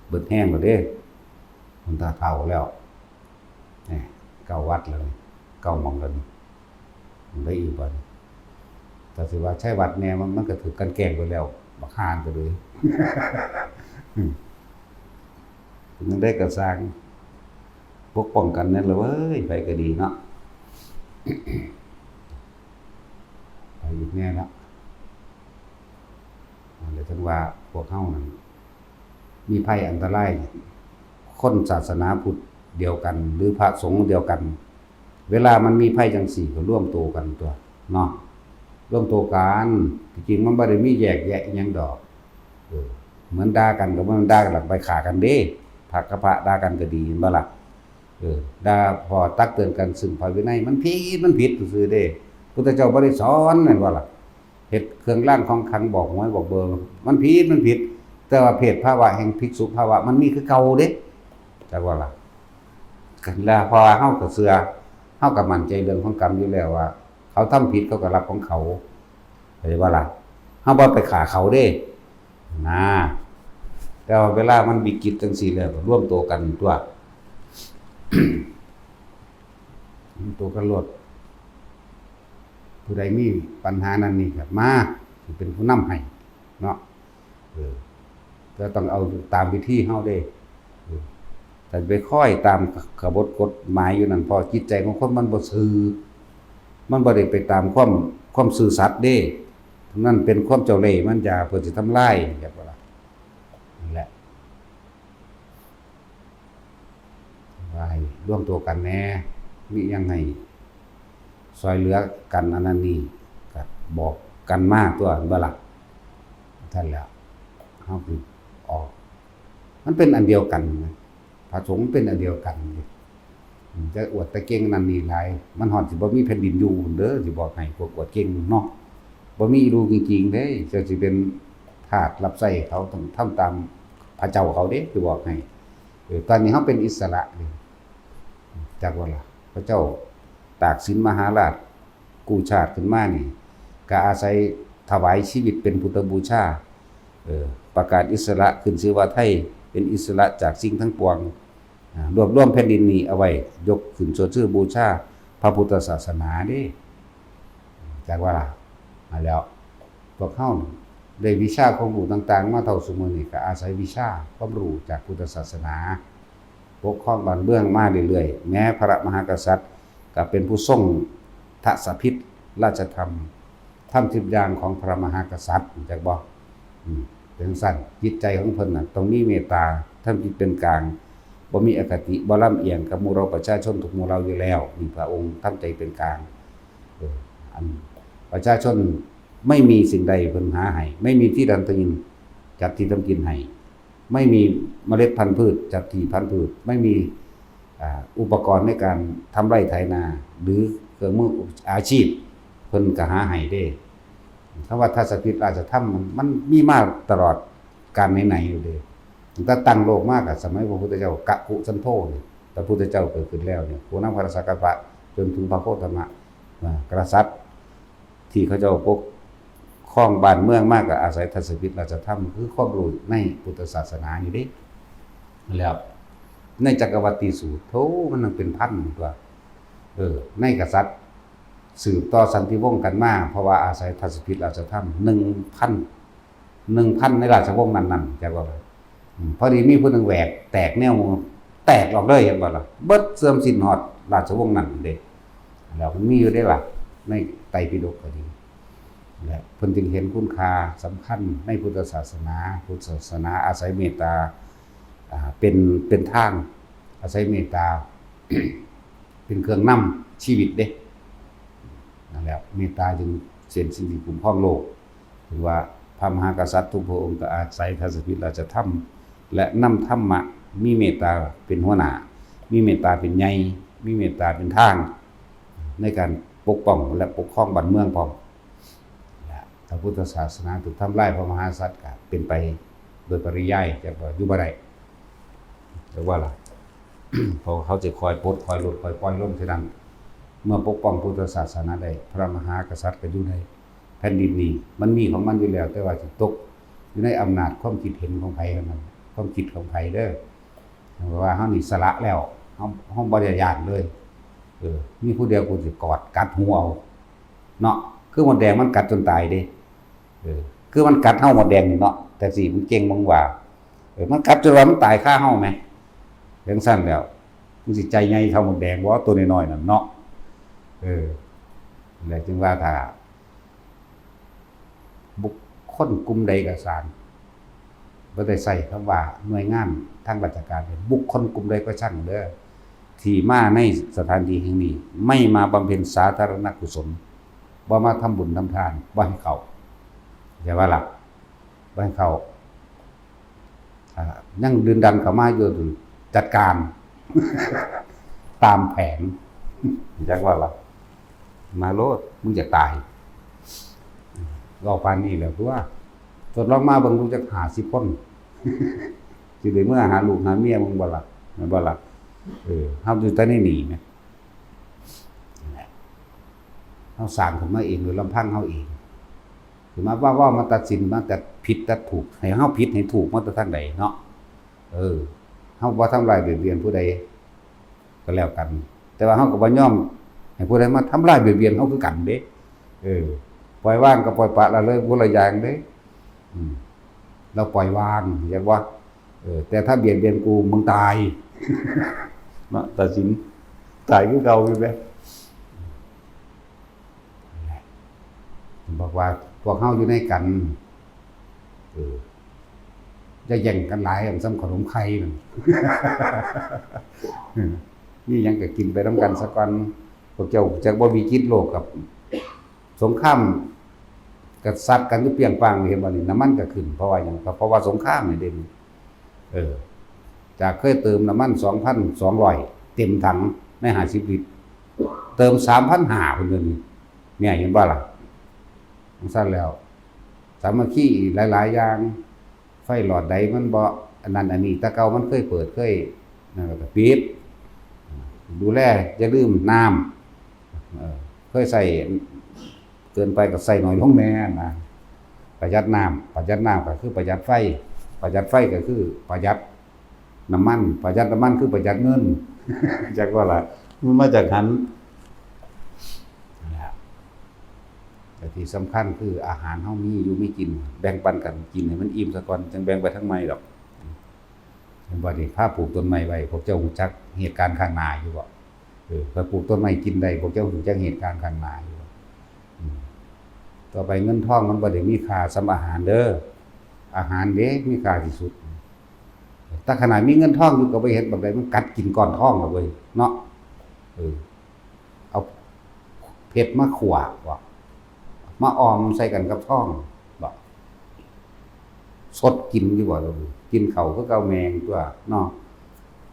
เบิดแห้งแล้วเด้มันตาเฒ่าแล้วนี่เก้าวัดแล้วเก้าหม่องแล้วนี่มันได้อีกบ่แต่สิว่าใช่วัดแน่มันก็ถูกกันแกล้งไปแล้วบักฮานก็เลยมันได้กระสร้างปกป้องกันนั่นเลยเว้ยไปก็ดีเนาะไปอีกแน่แล้วเลยถึงว่าพวกเฮานั่นมีภัยอันตรายคนศาสนาพุทธเดียวกันหรือพระสงฆ์เดียวกันเวลามันมีภัยจังสี่ก็ร่วมตัวกันตัวเนาะร่วมตัวกันจริงๆมันบ่ได้มีแยกแยะอิหยังดอกเหมือนด่ากันก็มันด่ากันหลังไปฆ่ากันเด้พระกับพระด่ากันก็ดีบ่ล่ะด่าพอตักเตือนกันซึ่งพระวินัยมันผิดซื่อๆเด้พุทธเจ้าบ่ได้สอนนั่นว่าล่ะเฮ็ดเครื่องรางของขลังบอกหวยบอกเบอร์มันผิดแต่ว่าเพศภาวะแห่งภิกษุภาวะมันมีคือเก่าเด้จักว่าล่ะกันแล้วพอเฮาก็เชื่อเฮาก็มั่นใจเรื่องของกรรมอยู่แล้วว่าเขาทำผิดเขาก็รับของเขาเข้าใจว่าล่ะเฮาบ่ไปฆ่าเขาเด้นะแต่ว่าเวลามันวิกฤตจังซี่แล้วร่วมตัวกันตัวตัวกันรวด ผู้ใดมีปัญหานั้นนี่ก็มาสิเป็นผู้นำให้เนาะก็ต้องเอาตามวิธีเฮาเด้แต่ไปค่อยตามกบฏกฎหมายอยู่นั่นพอจิตใจของคนมันบ่ซื่อมันบ่ได้ไปตามความซื่อสัตย์เด้นั่นเป็นความเจ้าเล่ห์มันจะเพื่อสิทำลายแบบว่านั่นแหละว่าให้ร่วมตัวกันแน่มียังไงซอยเหลือกันอันนั้นนี่ก็บอกกันมากตัวบ่ล่ะท่านแล้วเฮาคือออกมันเป็นอันเดียวกันนะพระสงฆ์เป็นอันเดียวกันจะอวดตะเก่งนั่นนี่หลายมันฮอดสิบ่มีแผ่นดินอยู่เด้อสิบอกให้พวกอวดเก่งเนาะบ่มีรู้จริงๆเด้จะสิเป็นทาสรับใช้เขาต้องทำตามพระเจ้าเขาเด้สิบอกให้ตอนนี้เฮาเป็นอิสระนี่จักว่าล่ะพระเจ้าตากสินมหาราชกู้ชาติขึ้นมานี่ก็อาศัยถวายชีวิตเป็นพุทธบูชาประกาศอิสระขึ้นชื่อว่าไทยเป็นอิสระจากสิ่งทั้งปวงรวบรวมแผ่นดินนี้เอาไว้ยกขึ้นชื่อบูชาพระพุทธศาสนาเด้จักว่าล่ะมาแล้วพวกเฮาได้วิชาความรู้ต่างๆมาเท่าสมื้อนี้ก็อาศัยวิชาความรู้จากพุทธศาสนาปกครองบ้านเมืองมาเรื่อยๆแม้พระมหากษัตริย์ก็เป็นผู้ทรงทศพิธราชธรรมทำ10อย่างของพระมหากษัตริย์จักบ่เป็นสั่นจิตใจของเพิ่นน่ะต้องมีเมตตาทำจิตเป็นกลางบ่มีอคติบ่ลำเอียงกับหมู่เราประชาชนทุกหมู่เราอยู่แล้วนี่พระองค์ทำใจเป็นกลางอันประชาชนไม่มีสิ่งใดเพิ่นหาให้ไม่มีที่ทำกินจัดที่ทำกินให้ไม่มีเมล็ดพันธุ์พืชจัดที่พันธุ์พืชไม่มีอุปกรณ์ในการทำไร่ไถนาหรือเครื่องมืออาชีพเพิ่นก็หาให้เด้คำว่าทัศพิธราชธรรมมันมีมาตลอดการไหนๆอยู่เด้ตั้งแต่ตั้งโลกมาก็สมัยพระพุทธเจ้ากะกุสันโธนี่พระพุทธเจ้าเกิดขึ้นแล้วเนี่ยผู้นำพระสักกะปะจนถึงพระโคตมะกษัตริย์ที่เขาเจ้าปกครองบ้านเมืองมากก็อาศัยทัศพิธราชธรรมคือความรู้ในพุทธศาสนานี่เด้แล้วในจักรวรรดิสูตรโธมันนั่งเป็นพันตัวในกษัตริย์สืบต่อสันติวงศ์กันมาเพราะว่าอาศัยทัศพิธราชธรรม 1,000 ในราชวงศ์นั้นๆจักว่าพอดีมีผู้นึงแหวกแตกแนวแตกออกเลยเห็นบ่ล่ะเบิดเสื่อมสิ้นฮอดราชวงศ์นั้นเด้แล้วมันมีอยู่ได้ล่ะในไตรปิฎกก็ดีและเพิ่นจึงเห็นคุณค่าสำคัญในพุทธศาสนาพุทธศาสนาอาศัยเมตตาเป็นทางอาศัยเมตตา เป็นเครื่องนำชีวิตเด้นั่นแหละเมตตาจึงเส้นสิ่งที่คุ้มครองโลกถือว่าพระมหากษัตริย์ทุกพระองค์ก็อาศัยทัศพิธราชธรรมและนำธรรมะมีเมตตาเป็นหัวหน้ามีเมตตาเป็นใหญ่มีเมตตาเป็นทางในการปกป้องและปกครองบ้านเมืองพร้อมพระพุทธศาสนาถูกทำลายพระมหากษัตริย์ก็เป็นไปโดยปริยายจะอยู่บ่ได้แต่ว่าล่ะ เพราะเขาจะคอยปลดคอยลดคอยปล่อยลงเท่านั้นเมื่อปกป้องพุทธศาสนาได้พระมหากษัตริย์ก็อยู่ในแผ่นดินนี้มันมีของมันอยู่แล้วแต่ว่าสิตกอยู่ในอำนาจความคิดเห็นของไผเท่านั้นความคิดของไผเด้อเพราะว่าเฮานี่สละแล้วเฮาบ่ได้ญาติเลยมีผู้เดียวกูสิกอดกัดหัวเอาเนาะคือมดแดงมันกัดจนตายเด้คือมันกัดเฮามดแดงนี่เนาะแต่สิมันเก่งบ่ว่ามันกัดจนว่ามันตายคาเฮาแหมจังซั่นแล้วมันสิใจใหญ่เท่ามดแดงบ่ตัวน้อยๆนั่นเนาะแล้วจึงว่าถ้าบุคคลกลุ่มใดก็สารบ่ได้ใช้คำว่าหน่วยงานทางราชการบุคคลกลุ่มใดก็ช่างเด้อที่มาในสถานที่แห่งนี้ไม่มาบำเพ็ญสาธารณกุศลบ่มาทำบุญทำทานบ่ให้เข้าใช่ว่าล่ะบ่ให้เข้ายังดึงดันเข้ามาอยู่จัดการ ตามแผนจักว่าล่ะมาโลดมึงจะตายรอปานนี้แล้วตัวทดลองมาเบิ่งดูจัก50 คนสิได้เมื่อหาลูกหาเมียมึงบ่ล่ะแม่นบ่ล่ะเฮาอยู่แต่ในนี่แม่เฮาสร้างขึ้นมาเองโดยลำพังเฮาเองสิมาว่ามาตัดสินมาแต่ผิดแต่ถูกให้เฮาผิดให้ถูกมาแต่ทางใดเนาะเฮาบ่ทำลายเบียดเบียนผู้ใดก็แล้วกันแต่ว่าเฮาก็บ่ยอมให้ผู้ใดมาทำลายเบียดเบียนเฮาคือกันเด้ ปล่อยวางกับปล่อยปละละเลยคนละอย่างเด้เราปล่อยวางอย่างว่าแต่ถ้าเบียดเบียนกูมึงตายเนาะตัดสินตายคือเก่าอยู่แม่บอกว่าพวกเฮาอยู่ในกันจะแย่งกันหลายซ้ำขนมไข่นั่นนี่ยังก็กินไปนำกันซะก่อนพวกเจ้าจักบ่มีคิดโลกกับสงครามกับซัดกันอยู่เปรียงปร้างเห็นบ่นี่น้ำมันก็ขึ้นเพราะว่าหยังเพราะว่าสงครามนี่เด่นจากเคยเติมน้ำมัน 2,200 เต็มถังใน50 ลิตรเติม 3,500 เพิ่นเดี๋ยวนี้เนี่ยเห็นบ่ล่ะจังซั่นแล้วสามัคคีหลายๆอย่างไฟหลอดใดมันบ่อันนั้นอันนี้แต่เก่ามันเคยเปิดเคยนั่นก็ปิดดูแลอย่าลืมน้ำเคยใส่เกินไปก็ใส่น้อยลงแน่นะประหยัดน้ำก็คือประหยัดไฟก็คือประหยัดน้ำมันประหยัดน้ำมันคือประหยัดเงินจากว่าล่ะมันมาจากหันแต่ที่สำคัญคืออาหารเฮามีอยู่มีกินแบ่งปันกันกินให้มันอิ่มซะก่อนจังแบ่งไปทั้งใหม่ดอกเห็นบ่นี่พาปลูกต้นไม้ไว้พวกเจ้าฮู้จักเหตุการณ์ข้างหน้าอยู่บ่ถ้าปลูกต้นไม้กินได้พวกเจ้าฮู้จักเหตุการณ์ข้างหน้าอยู่ต่อไปเงินทองมันบ่ได้มีค่าสำอาหารเด้ออาหารเด้มีค่าที่สุดถ้าขนาดมีเงินทองอยู่ก็บ่เฮ็ดแบบใดมันกัดกินก้อนทองแล้วเว้ยเนาะเอาเพชรมาขั่วบ่มาออมใส่กันกับทองบ่สดกินอยู่บ่เรากินข้าวคือเก่าแมงตัวเนาะ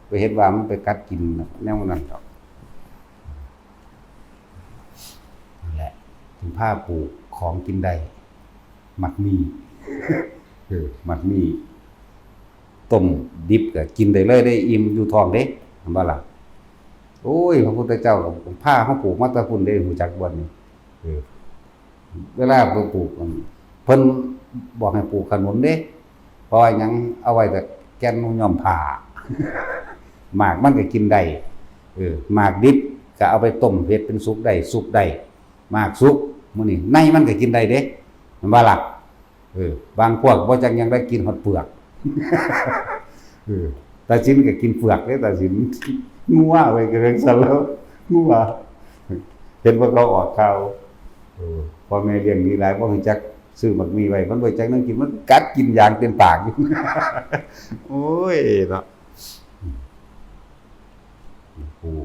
ไปเฮ็ดว่ามันไปกัดกินแนวนั้นดอกนั่นแหละถึงผ้าปลูกของกินได้หมักหมี่หมักหมี่ต้มดิบก็กินได้เลยได้อิ่มอยู่ท้องเด้เห็นบ่ล่ะโอ้ยพระพุทธเจ้าก็ผ้าเฮาปลูกมาแต่พุ่นได้ฮู้จักบ่นี่เวลาปลูกเพิ่นบอกให้ปลูกขนุนเด้เพราะหยังเอาไว้แต่แก่นย่อมผ้าหมากมันก็กินได้หมากดิบก็เอาไปต้มเฮ็ดเป็นซุปได้หมากสุกมื้อนี้ในมันก็กินได้เด้เห็นบ่ล่ะบางพวกบ่จักยังได้กินฮอดเปลือกตาชินก็กินเปลือกเด้ตาชินงัวไว้ก็จังซั่นแล้วงัวเห็นว่าเขาออกข่าวพอแม่เลี้ยงนี่หลายบ่รู้จักซื้อหมักมีไว้มันบ่จักนั่งกินมันกัดกินอย่างเต็มปากอยู่โอ้ยเนาะปู่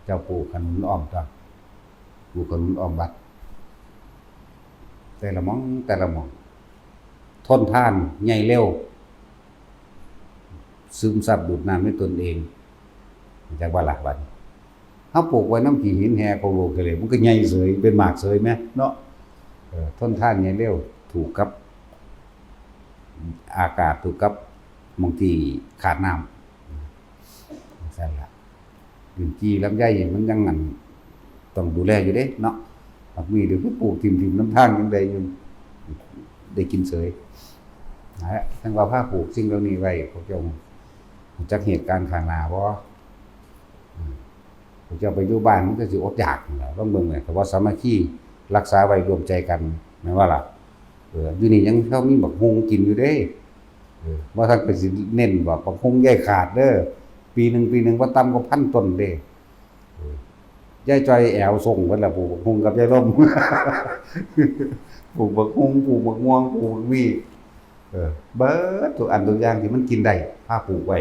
เจ้าปู่ขนุนอ้อมจ้ะปู่ขนุนอ้อมบัดแต่ละหม่องทนทานใหญ่เร็วซึมซับดูดน้ำให้ตนเองจากว่าล่ะบัดเฮาปลูกไว้น้ำขี้หินแห่โคโลกะเลยมันก็ใหญ่เสยเป็นหมากเสยแม่เนาะทนทานใหญ่เร็วถูกกับอากาศถูกกับบางทีขาดน้ำซั่นล่ะดินจีลำไยมันยังงั้นต้องดูแลอยู่เด้เนาะบักมีเดี๋ยวปลูกทิ่มๆน้ำทางจังได๋อยู่ได้กินเสยนะทั้งว่าพาปลูกสิ่งเหล่านี้ไว้พวกเจ้ารู้จักเหตุการณ์ข้างหน้าบ่พวกเจ้าไปอยู่บ้านมันก็สิอดอยากนั่นแหละลองเบิ่งเลยแต่ว่าสามัคคีรักษาไว้ร่วมใจกันแม่นว่าล่ะอยู่นี่ยังเขามีบักฮุงกินอยู่เด้บ่ทันไปสิเน้นว่าบักฮุงใหญ่ขาดเด้อปีหนึงบ่ต่ำกว่า 1,000 ต้นเด้ยายจ้อยแอวส่งเพิ่นล่ะปลูกบักฮุงกับยายล่มปลูกบักฮุงปลูกบักม่วงปลูกบักมีเบิดทุกอันทุกอย่างที่มันกินได้พาปลูกไว้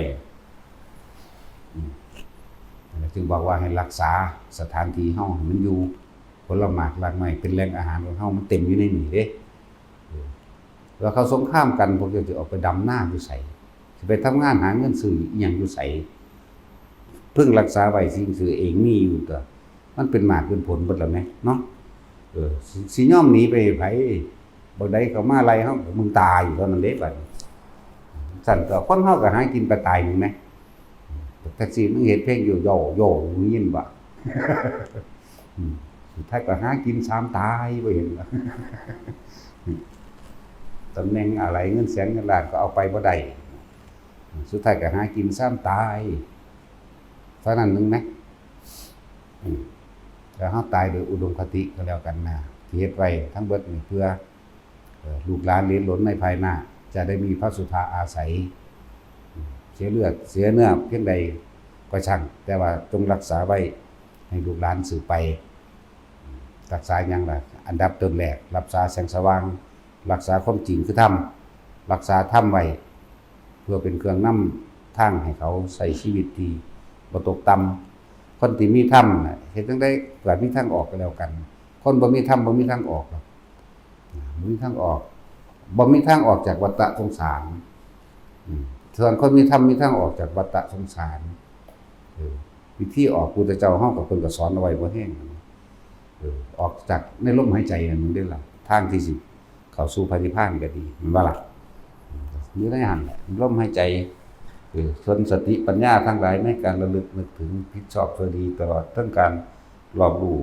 จึงบอกว่าให้รักษาสถานที่เฮาให้มันอยู่ผลหมากรากไม้เป็นแหล่งอาหารของเฮามันเต็มอยู่ในนี่เด้แล้วเขาสงครามกันพวกเจ้าสิออกไปดำนาอยู่ไสสิไปทำงานหาเงินซื้ออิหยังอยู่ไสเพิ่งรักษาไว้สิ่งซื้อเองมีอยู่ก็มันเป็นหมากเป็นผลเบิดแล้วแหมเนาะสิยอมหนีไปไผบ่ได้เข้ามาไล่เฮามึงตายอยู่เท่านั้นเด้บัดสั่นก็คนเฮาก็หากินไปตายนึงแหมแท็กซี่มึงเฮ็ดเพลงอยู่โย่มึงยินบ่สุดท้ายก็หากิน3ตายบ่เห็นบ่ตำแหน่งอะไรเงินแสนเงินล้านก็เอาไปบ่ได้สุดท้ายก็หากิน3ตายเท่านั้นนึงนะ แล้วเฮาตายโดยอุดมคติก็แล้วกันนะที่เฮ็ดไว้ทั้งเบิดนี่เพื่อลูกหลานเหลนหลนในภายหน้าจะได้มีพระสุธาอาศัยเสียเลือดเสียเนื้อเพียงใดก็ช่างแต่ว่าจงรักษาไว้ให้ลูกหลานสืบไปรักษาอย่างไรอันดับต้นแรกรักษาแสงสว่างรักษาความจริงคือธรรมรักษาธรรมไว้เพื่อเป็นเครื่องนำทางให้เขาใช้ชีวิตที่บ่ตกต่ำคนที่มีธรรมน่ะเฮ็ดจังได๋ก็มีทางออกก็แล้วกันคนบ่มีธรรมบ่มีทางออกหรอกบ่มีทางออกบ่มีทางออกจากวัฏสงสารส่วนคนมีธรรมมีทางออกจากวัฏสงสารวิธีออกพุทธเจ้าเฮาก็เพิ่นก็สอนเอาไว้บ่แห้งออกจากในลมหายใจนั่นนึงได้ล่ะทางที่สิเข้าสู่พระนิพพานก็ดีแม่นบ่ล่ะอยู่ในหั่นแหละลมหายใจส่วนสติปัญญาทั้งหลายในการระลึกนึกถึงผิดชอบชั่วดีตลอดทั้งการรอบรู้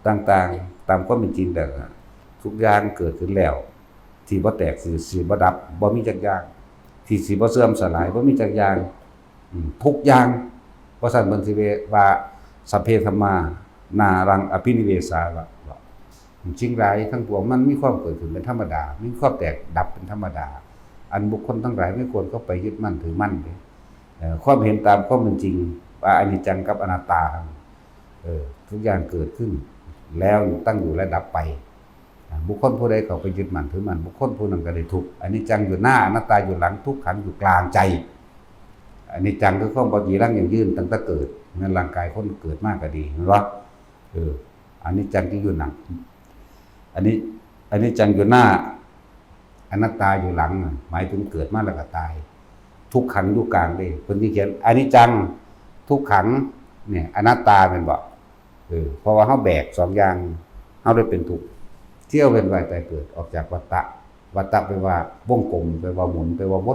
ต่างๆตามความเป็นจริงแล้วทุกอย่างเกิดขึ้นแล้วที่บ่แตกสิบ่ดับบ่มีจักอย่างที่สิบ่เสื่อมสลายบ่มีจักอย่างทุกอย่างเพราะฉะนั้นเพิ่นสิว่าสัพเพธัมมานารังอภินิเวสาละจริงหลายทั้งปวงมันมีความเกิดขึ้นเป็นธรรมดามีความแตกดับเป็นธรรมดาอันบุคคลทั้งหลายไม่ควรเข้าไปยึดมั่นถือมั่นเลยความเห็นตามความเป็นจริงว่าอนิจจังกับอนัตตาทุกอย่างเกิดขึ้นแล้วตั้งอยู่และดับไปบุคคลผู้ใดเข้าไปยึดมั่นถือมั่นบุคคลผู้นั้นก็ได้ทุกข์อนิจจังอยู่หน้าอนัตตาอยู่หลังทุกขังอยู่กลางใจอนิจจังคือความบ่ยีรังอย่างยืนตั้งแต่เกิดในร่างกายคนเกิดมากก็ดีเห็นบ่อนิจจังที่อยู่หลังอันนี้จังอยู่หน้าอนัตตาอยู่หลังหมายถึงเกิดมาแล้วก็ตายทุกขังอยู่กลางเด้เพิ่นสิเขียนอนิจจังทุกขังเนี่ยอนัตตาแม่นบ่เพราะว่าเฮาแบกสองอย่างเฮาได้เป็นทุกข์เที่ยวเวียนว่ายตายเกิดออกจากวัฏฏะแปลว่าวงกลมแปลว่าหมุนแปลว่าว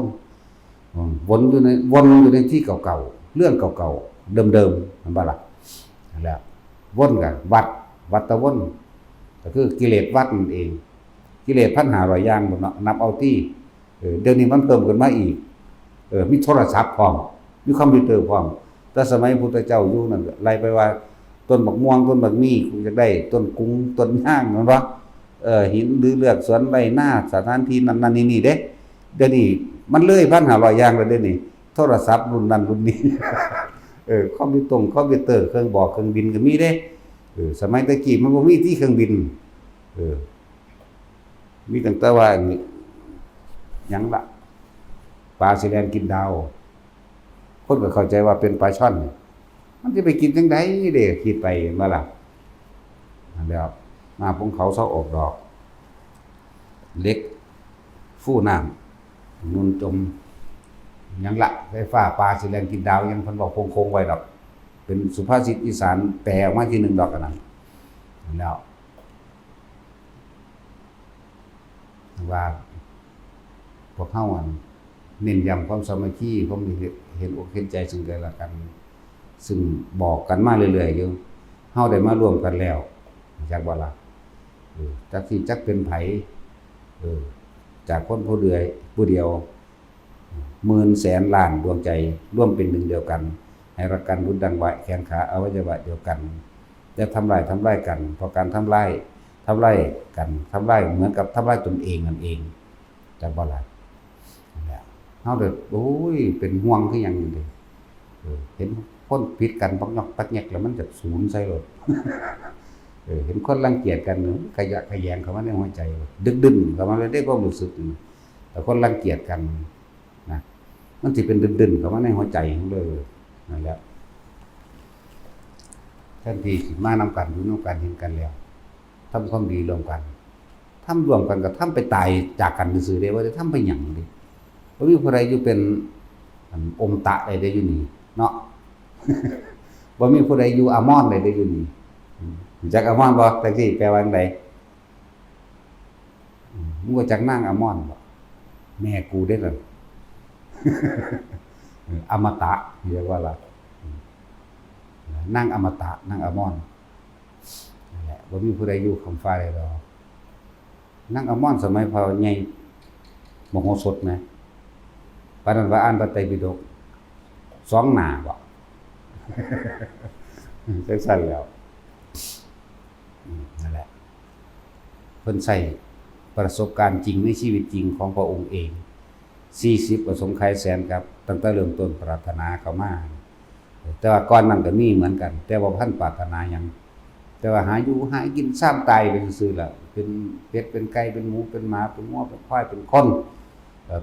นอยู่ในที่เก่าๆเรื่องเก่าๆเดิมๆมันบ่ล่ะนั่นแหละวนกันวัฏวนก็คือกิเลสวัฏนั่นเองกิเลส1,500อย่างหมดเนาะนับเอาที่เดี๋ยวนี้มันเพิ่มขึ้นมาอีกมีโทรศัพท์พร้อมมีคอมพิวเตอร์พร้อมแต่สมัยพุทธเจ้าอยู่นั่นไล่ไปว่าต้นบักม่วงต้นบักมีกูจะได้ต้นกุ้งต้นย่างนั่นวะหินหรือเลือกสวนไร่นาสถานที่นั้นๆนี่เด้เดี๋ยวนี้มันเลย1,500อย่างแล้วเดี๋ยวนี้โทรศัพท์รุ่นนั้นรุ่นนี้คอมพิวเตอร์เครื่องบอกเครื่องบินก็มีเด้สมัยตะกี้มันบ่มีที่เครื่องบินมีตั้งแต่ว่าหยังล่ะปลาสิแลนกินดาวคนก็เข้าใจว่าเป็นปลาช่อนมันจะไปกินจังได๋เด้คิดไปมาล่ะแล้วมาภูเขาเซาออกดอกเล็กฟู่น้ำนุ่นจมหยังล่ะไฟฟ้าปลาสิแลนกินดาวยังเพิ่นบอกคงๆไว้ดอกเป็นสุภาษิตอีสานแปลออกมาทีนึงดอกกันนั้นแล้วว่าพวกเฮาเน้นย้ำความสามัคคีความเห็นอกเห็นใจซึ่งกันและกันซึ่งบอกกันมาเรื่อยๆอยู่เฮาได้มาร่วมกันแล้วจักว่าล่ะจักสิจักเป็นไผจากคนผู้เดียวหมื่นแสนล้านดวงใจร่วมเป็นหนึ่งเดียวกันให้รักกันรุดดังไว้แขนขาอวัยวะเดียวกันแต่ทำลายกันเพราะการทำลายกันทำลายเหมือนกับทำลายตนเองนั่นเองจักบ่ล่ะเฮาเด้อโอ้ยเป็นห่วงคือหยังนี่เด้เห็นคนผิดกันปักยอกปักแยกแล้วมันจะสูญใส่รถเห็นคนรังเกียจกันขยะแขยงเข้ามาในหัวใจดึกๆเข้ามาเลยได้ความรู้สึกแต่คนรังเกียจกันนะมันสิเป็นดึกๆเข้ามาในหัวใจของเลยนั่นแหละทันทีสิมานำกันอยู่นำกันเห็นกันแล้วทำความดีร่วมกันทำร่วมกันก็ทำไปตายจากกันซื่อๆได้ว่าจะทำไปหยังดิบ่มีผู้ใดอยู่เป็นอมตะใดได้อยู่นี่เนาะ บ่มีผู้ใดอยู่อามอนใดได้อยู่นี่จักอามอนบ่จักสิแปลว่าจังไดมึงก็จักนางอามอนบ่แม่กูเด้อล่ะ อมตะเรียกว่าล่ะนางอมตะนางอามอนนั่นแหละบ่มีผู้ใดอยู่คำฟ้าได้ดอกนางอามอนสมัยพอใหญ่มโหสถนะปานนั้นว่าอ่านพระไตรปิฎก2 หน้าบ่ จังซั่นแล้ว นั่นแหละเพิ่นใส่ประสบการณ์จริงในชีวิตจริงของพระองค์เอง40ประสงค์ไขแสนครับตั้งแต่เริ่มต้นปรารถนาเข้ามาแต่ว่าก่อนนั้นก็มีเหมือนกันแต่ว่าท่านปรารถนาหยังแต่ว่าหาอยู่หากินซ้ำตายไปซื่อๆแล้วเป็นเป็ดเป็นไก่เป็นหมูเป็นหมาเป็นงัวเป็นควายเป็นคน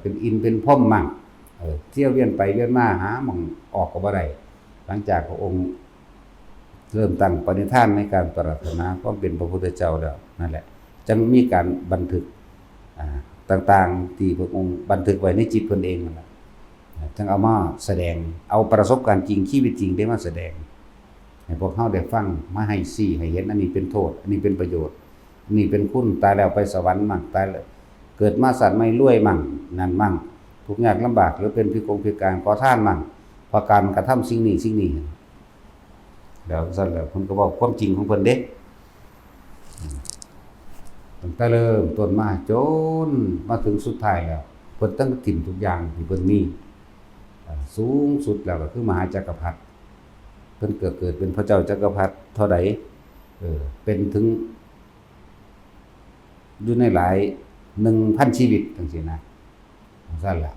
เป็นอินเป็นพ่อมมั่งเที่ยวเวียนไปเวียนมาหาหม่องออกก็บ่ได้หลังจากพระองค์เริ่มตั้งปณิธานในการปรารถนาความเป็นพระพุทธเจ้าแล้วนั่นแหละจึงมีการบันทึกต่างๆที่พระองค์บันทึกไว้ในจิตเพิ่นเองนั่นแหละจึงเอามาแสดงเอาประสบการณ์จริงชีวิตจริงได้มาแสดงให้พวกเฮาได้ฟังมาให้ซี่ให้เห็นอันนี้เป็นโทษอันนี้เป็นประโยชน์อันนี้เป็นคุณตายแล้วไปสวรรค์มั่งตายแล้วเกิดมาสัตว์ไม่รวยมั่งนั่นมั่งทุกข์ยากลำบากหรือเป็นพิการขอทานมั่งเพราะการกระทำสิ่งนี้แล้วซั่นแล้วเพิ่นก็บอกความจริงของเพิ่นเด้ตั้งแต่เริ่มต้นมาจนมาถึงสุดท้ายแล้วเพิ่นตั้งถิ่มทุกอย่างที่เพิ่นมีสูงสุดแล้วก็คือมหาจักรพรรดิเพิ่นเกิดเป็นพระเจ้าจักรพรรดิเท่าใดเป็นถึงอยู่ในหลาย 1,000 ชีวิตจังซี่นะซั่นล่ะ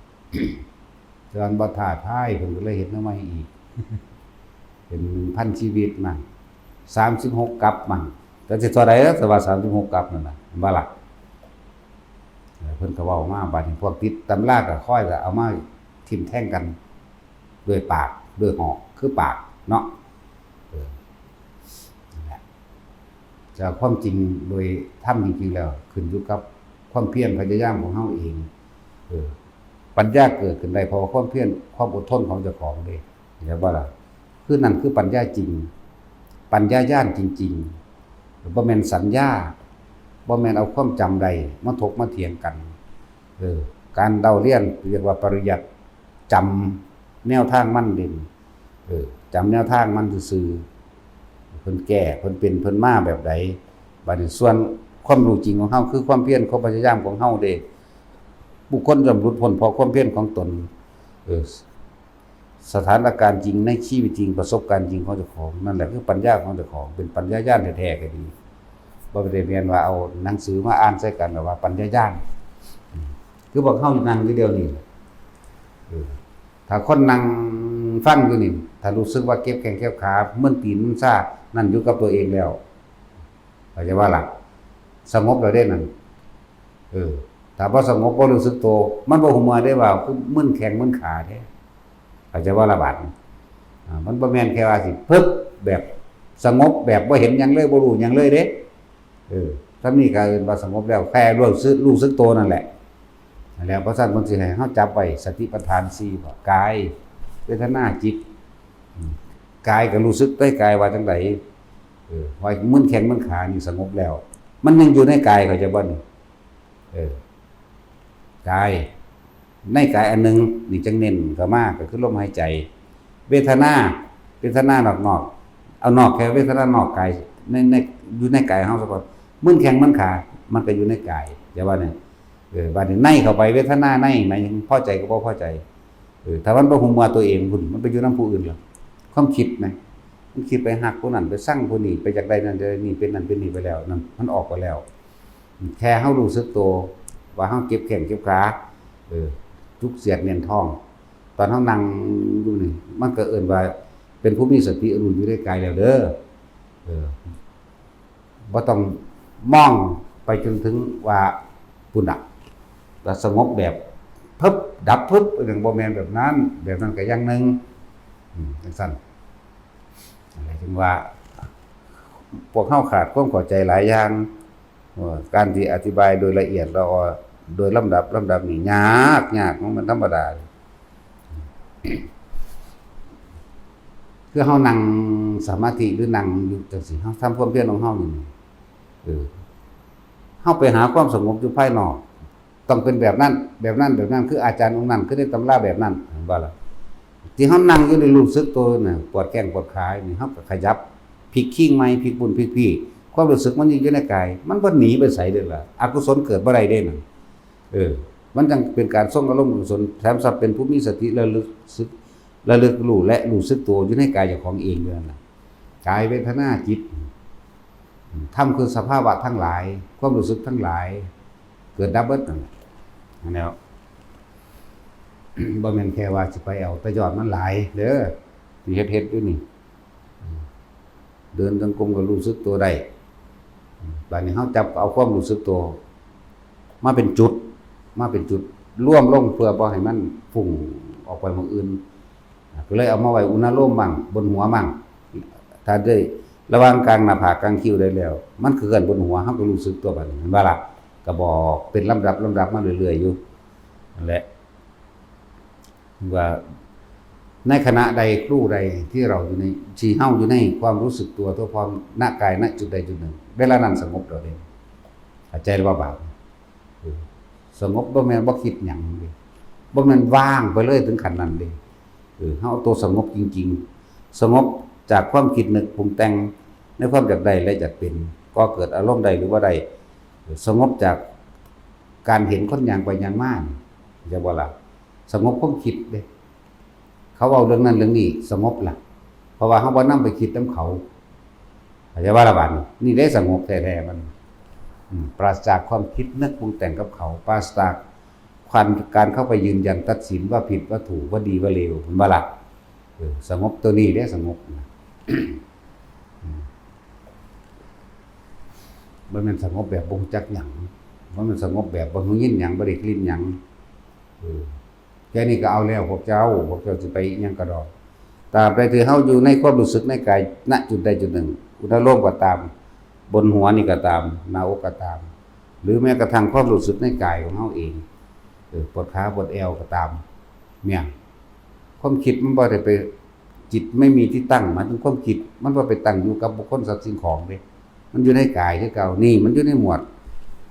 จนบ่ท้าทายเพิ่นก็เลยเฮ็ดแนวใหม่อีกเป็น 1,000 ชีวิตมั่ง36กัปมั่งแต่สิเท่าใดแต่ว่า36กัปนั่นน่ะว่าล่ะเพิ่นก็เว้ามาบัดนี้พวกติดตำราก็ค่อยจะเอามาทิ่มแท่งกันด้วยปากด้วยหอกคือปากเนาะนั่นแหละจากความจริงโดยธรรมจริงๆแล้วขึ้นอยู่กับความเพียรพยายามของเฮาเองปัญญาเกิดขึ้นได้เพราะความเพียรความอดทนของเจ้าของเด้เห็นบ่ล่ะคือนั่นคือปัญญาจริงปัญญาญาณจริงๆบ่แม่นสัญญาบ่แม่นเอาความจำใดมาถกมาเถียงกันการเดาเรียนเรียกว่าปริยัติจำแนวทางมันเด่นจำแนวทางมันซื่อๆเพิ่นแก้เพิ่นเป็นเพิ่นมาแบบใดบัดนี้ส่วนความรู้จริงของเฮาคือความเพียรความพยายามของเฮาเด้บุคคลย่อมหลุดพ้นเพราะความเพียรของตนสถานการณ์จริงในชีวิตจริงประสบการณ์จริงของเจ้าของนั่นแหละคือปัญญาของเจ้าของเป็นปัญญาญาณแท้ๆก็ดีบ่ได้เรียนว่าเอาหนังสือมาอ่านใส่กันแล้วว่าปัญญาญาณคือบอกเฮานั่งอยู่เดียวนี่ถ้าคนนั่งฟังอยู่นี่ถ้ารู้สึกว่าเก็บแข้งเก็บขาเมื่นตีนมันซ่านั่นอยู่กับตัวเองแล้วเข้าใจว่าล่ะสงบแล้วได้นั่นถ้าบ่สงบบ่รู้สึกตัวมันบ่ฮู้เมื่อได้ว่าคือมึนแข้งมึนขาแท้เข้าใจว่าระบาดมันบ่แม่นแค่ว่าสิปึ๊บแบบสงบแบบบ่เห็นหยังเลยบ่รู้หยังเลยเด้ถ้ามีก็เอิ้นว่าสงบแล้วแค่รู้สึกตัวนั่นแหละแล้วเพราะฉะนั้นมันสิให้เฮาจับไว้สติปัฏฐาน4ว่ากายเวทนาจิตกายก็รู้สึกได้กายว่าจังไดว่ามึนแข้งมึนขานี่สงบแล้วมันยังอยู่ในกายเข้าใจบ่นี่กายในกายอันนึงนี่จังเน้นเข้ามาก็คือลมหายใจเวทนานอกๆเอานอกแค่เวทนานอกกายในอยู่ในกายเฮาซะก่อนมึนแข้งมึนขามันก็อยู่ในกายอย่าว่าเนี่ยบัดนี้ในเข้าไปเวทนาในยังพอใจก็บ่พอใจถ้ามันบ่ฮู้ว่าตัวเองพุ่นมันไปอยู่นำผู้อื่นหรอกความคิดนะมันคิดไปฮักผู้นั้นไปสั่งผู้นี้ไปจากใดนั้นใดนี้เป็นนั่นเป็นนี่ไปแล้วนั่นมันออกไปแล้วแค่เฮารู้สึกตัวว่าเฮาเก็บแข้งเก็บขาทุกเสียดเนียนท้องตอนเฮานั่งอยู่นี่มันก็เอิ้นว่าเป็นผู้มีสติรู้อยู่ในกายแล้วเด้อบ่ต้องมองไปจนถึงว่าปุ่นน่ะแต่สงบแบบปึ๊บดับปึ๊บอย่างบ่แม่นแบบนั้นก็อย่างนึงจังซั่นอะไรถึงว่าพวกเฮาขาดความเข้าใจหลายอย่างการที่อธิบายโดยละเอียดละออโดยลำดับนี่ยากมันธรรมดาคือเฮานั่งสมาธิหรือนั่งอยู่จังซี่เฮาทำความเพียรของเฮานี่เฮาไปหาความสงบอยู่ภายนอกต้องเป็นแบบนั้นคืออาจารย์องค์นั้นคือได้ตำราแบบนั้นว่าล่ะที่เฮานั่งอยู่ในรู้สึกตัวน่ะปวดแข้งปวดขานี่เฮาก็ขยับพลิกขิ้งไม้พลิกบุญพลิกพี่ความรู้สึกมันอยู่ในกายมันบ่หนีไปไสเด้อล่ะอกุศลเกิดบ่ได้เด้นั่นมันจังเป็นการทรงอารมณ์กุศลแถมสัพเป็นผู้มีสติระลึกรู้และรู้สึกตัวอยู่ในกายเจ้าของเองด้วยนั่นล่ะกายเวทนาจิต ธรรมคือสภาวะทั้งหลายความรู้สึกทั้งหลายเกิดดับเบิดนั่นแหละแล้ว บ่แม่นแค่ว่าสิไปเอาแต่ยอดมันหลายเด้อที่เฮ็ดอยู่นี่เดินจงกรมก็รู้สึกตัวได้บัดนี้เฮาจับเอาความรู้สึกตัวมาเป็นจุดร่วมลงเพื่อบ่ให้มันฟุ้งออกไปหม้องอื่นก็เลยเอามาไว้อุณโลมมั่งบนหัวมั่งถ้าได้ระหว่างกลางหน้าผากกลางคิ้วได้แล้วมันคือกันบนหัวเฮาก็รู้สึกตัวบัดนี้เห็นบ่ล่ะก็บอกเป็นลำดับมาเรื่อยๆอยู่นั่นแหละว่าในขณะใดครู่ใดที่เราอยู่ในที่เฮาอยู่ในความรู้สึกตัวทั่วพร้อมณกายณจุดใดจุดหนึ่งเวลานั้นสงบเราเองเข้าใจหรือเปล่าสงบบ่แม่นบ่คิดหยังเด้บ่แม่นว่างไปเลยถึงขั้นนั้นเด้เฮาเอาตัวสงบจริงๆสงบจากความคิดนึกปรุงแต่งในความอยากได้และอยากเป็นก็เกิดอารมณ์ใดหรือว่าใดสงบจากการเห็นคนอย่างไปอย่างมาจะบ่ล่ะสงบความคิดเด้เขาเอาเรื่องนั้นเรื่องนี้สงบล่ะเพราะว่าเขาบ่นำไปคิดนำเขาเข้าใจว่าละบัดนี่ได้สงบแท้ๆมันปราศจากความคิดนึกปรุงแต่งกับเขาปราศจากการเข้าไปยืนยันตัดสินว่าผิดว่าถูกว่าดีว่าเลวเห็นบ่ล่ะสงบตัวนี้ได้สงบบ่แม่นสงบแบบบ่รู้จักหยังบ่แม่นสงบแบบบ่รู้ยินหยังบ่ได้กลิ่นหยังแค่นี้ก็เอาแล้วพวกเจ้าสิไปหยังก็ดอกตราบใดที่เฮาอยู่ในความรู้สึกในกายณจุดใดจุดหนึ่งอุณโลมก็ตามบนหัวนี่ก็ตามหน้าอกก็ตามหรือแม้กระทั่งความรู้สึกในกายของเฮาเองปวดขาปวดเอวก็ตามเนี่ยความคิดมันบ่ได้ไปจิตไม่มีที่ตั้งหมายถึงความคิดมันบ่ไปตั้งอยู่กับบุคคลสัตว์สิ่งของเด้มันอยู่ในกายคือเก่านี่มันอยู่ในหมวด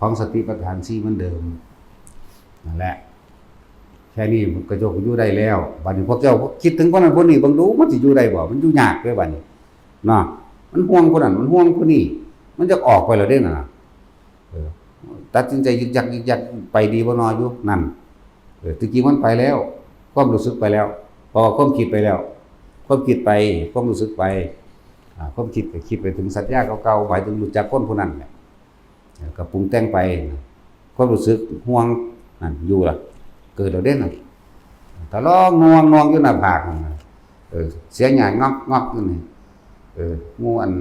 ของสติปัฏฐาน4เหมือนเดิมนั่นแหละแค่นี้มันก็อยู่ได้แล้วบัดนี้พวกเจ้าคิดถึงคนนั้นคนนี้เบิ่งดูมันสิอยู่ได้บ่มันอยู่ยากเด้อบัดนี้เนาะมันห่วงคนนั้นมันห่วงคนนี้มันจะออกไปแล้วเด้น่ะตัดสินใจยึกยักไปดีบ่นออยู่นั่นจริงๆมันไปแล้วความรู้สึกไปแล้วพอความคิดไปแล้วความคิดไปความรู้สึกไปความคิดก็คิดไปถึงสัญญาเก่าๆหมายถึงรู้จักคนผู้นั้นแหละก็ปรุงแต่งไปความรู้สึกห่วงนั่นอยู่ล่ะเกิดแล้วเด้น่ะถ้าร้องงวงอยู่หน้าผากเสียงหยาดงอกอยู่นี่งูอัน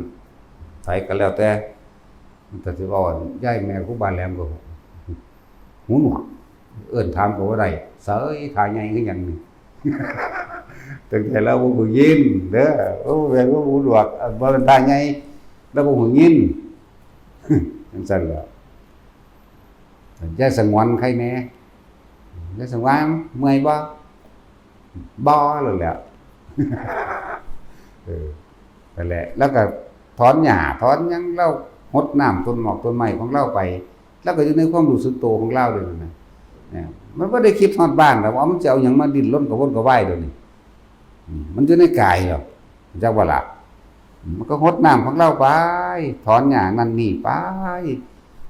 ไผก็แล้วแต่สิว่าย้ายแม่ครูบาแหลมก็หูหนวกเอิ้นถามก็บ่ได้เสยถ่ายใหญ่คือหยังนี่ ตั้งแต่เราบ่ยินเด้อแม่นบ่หูหนวกบ่เป็นถ่ายใหญ่แล้วบ่หูยิน จังซั่นแหละอย่าสงวนใครแน่อย่าสงวนเมื่อยบ่เลยแหละ นั่นแหละแล้วก็ถอนหญ้าถอนหยังเราหดน้ำต้นหมอกต้นไม้ของเราไปแล้วก็อยู่ในความรู้สึกตัวของเราด้วยนะมันบ่ได้คิดฮอดบ้านแล้วว่ามันจะเอาหยังมาดิ้นรนกระวนกระวายเดี๋ยวนี้มันอยู่ในกายหรอกจักว่าล่ะมันก็หดน้ำของเราไปถอนหญ้านั่นนี่ไป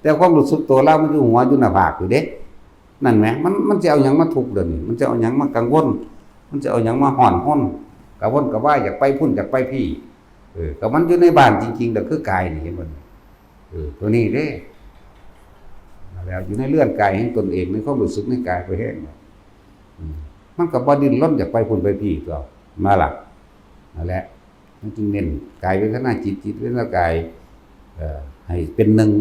แต่ความรู้สึกตัวเรามันอยู่หัวอยู่หน้าผากอยู่เด้นั่นแหมมันจะเอาหยังมาทุกข์เดี๋ยวนี้มันจะเอาหยังมากังวลมันจะเอาหยังมาห่อนห้นกระวนกระวายอยากไปพุ่นอยากไปพี่ก็มันอยู่ในบ้านจริงๆแต่คือกายนี่เห็นบ่ตัวนี้เด้แล้วอยู่ในเลื่อนกายแห่งตนเองในความรู้สึกในกายไปแห้งมันก็บ่ดิ้นรนอยากไปพุ่นไปพี่ก็มาล่ะนั่นแหละมันจึงเน้นกายเวทนาจิตเวทนากายให้เป็นหนึ่ง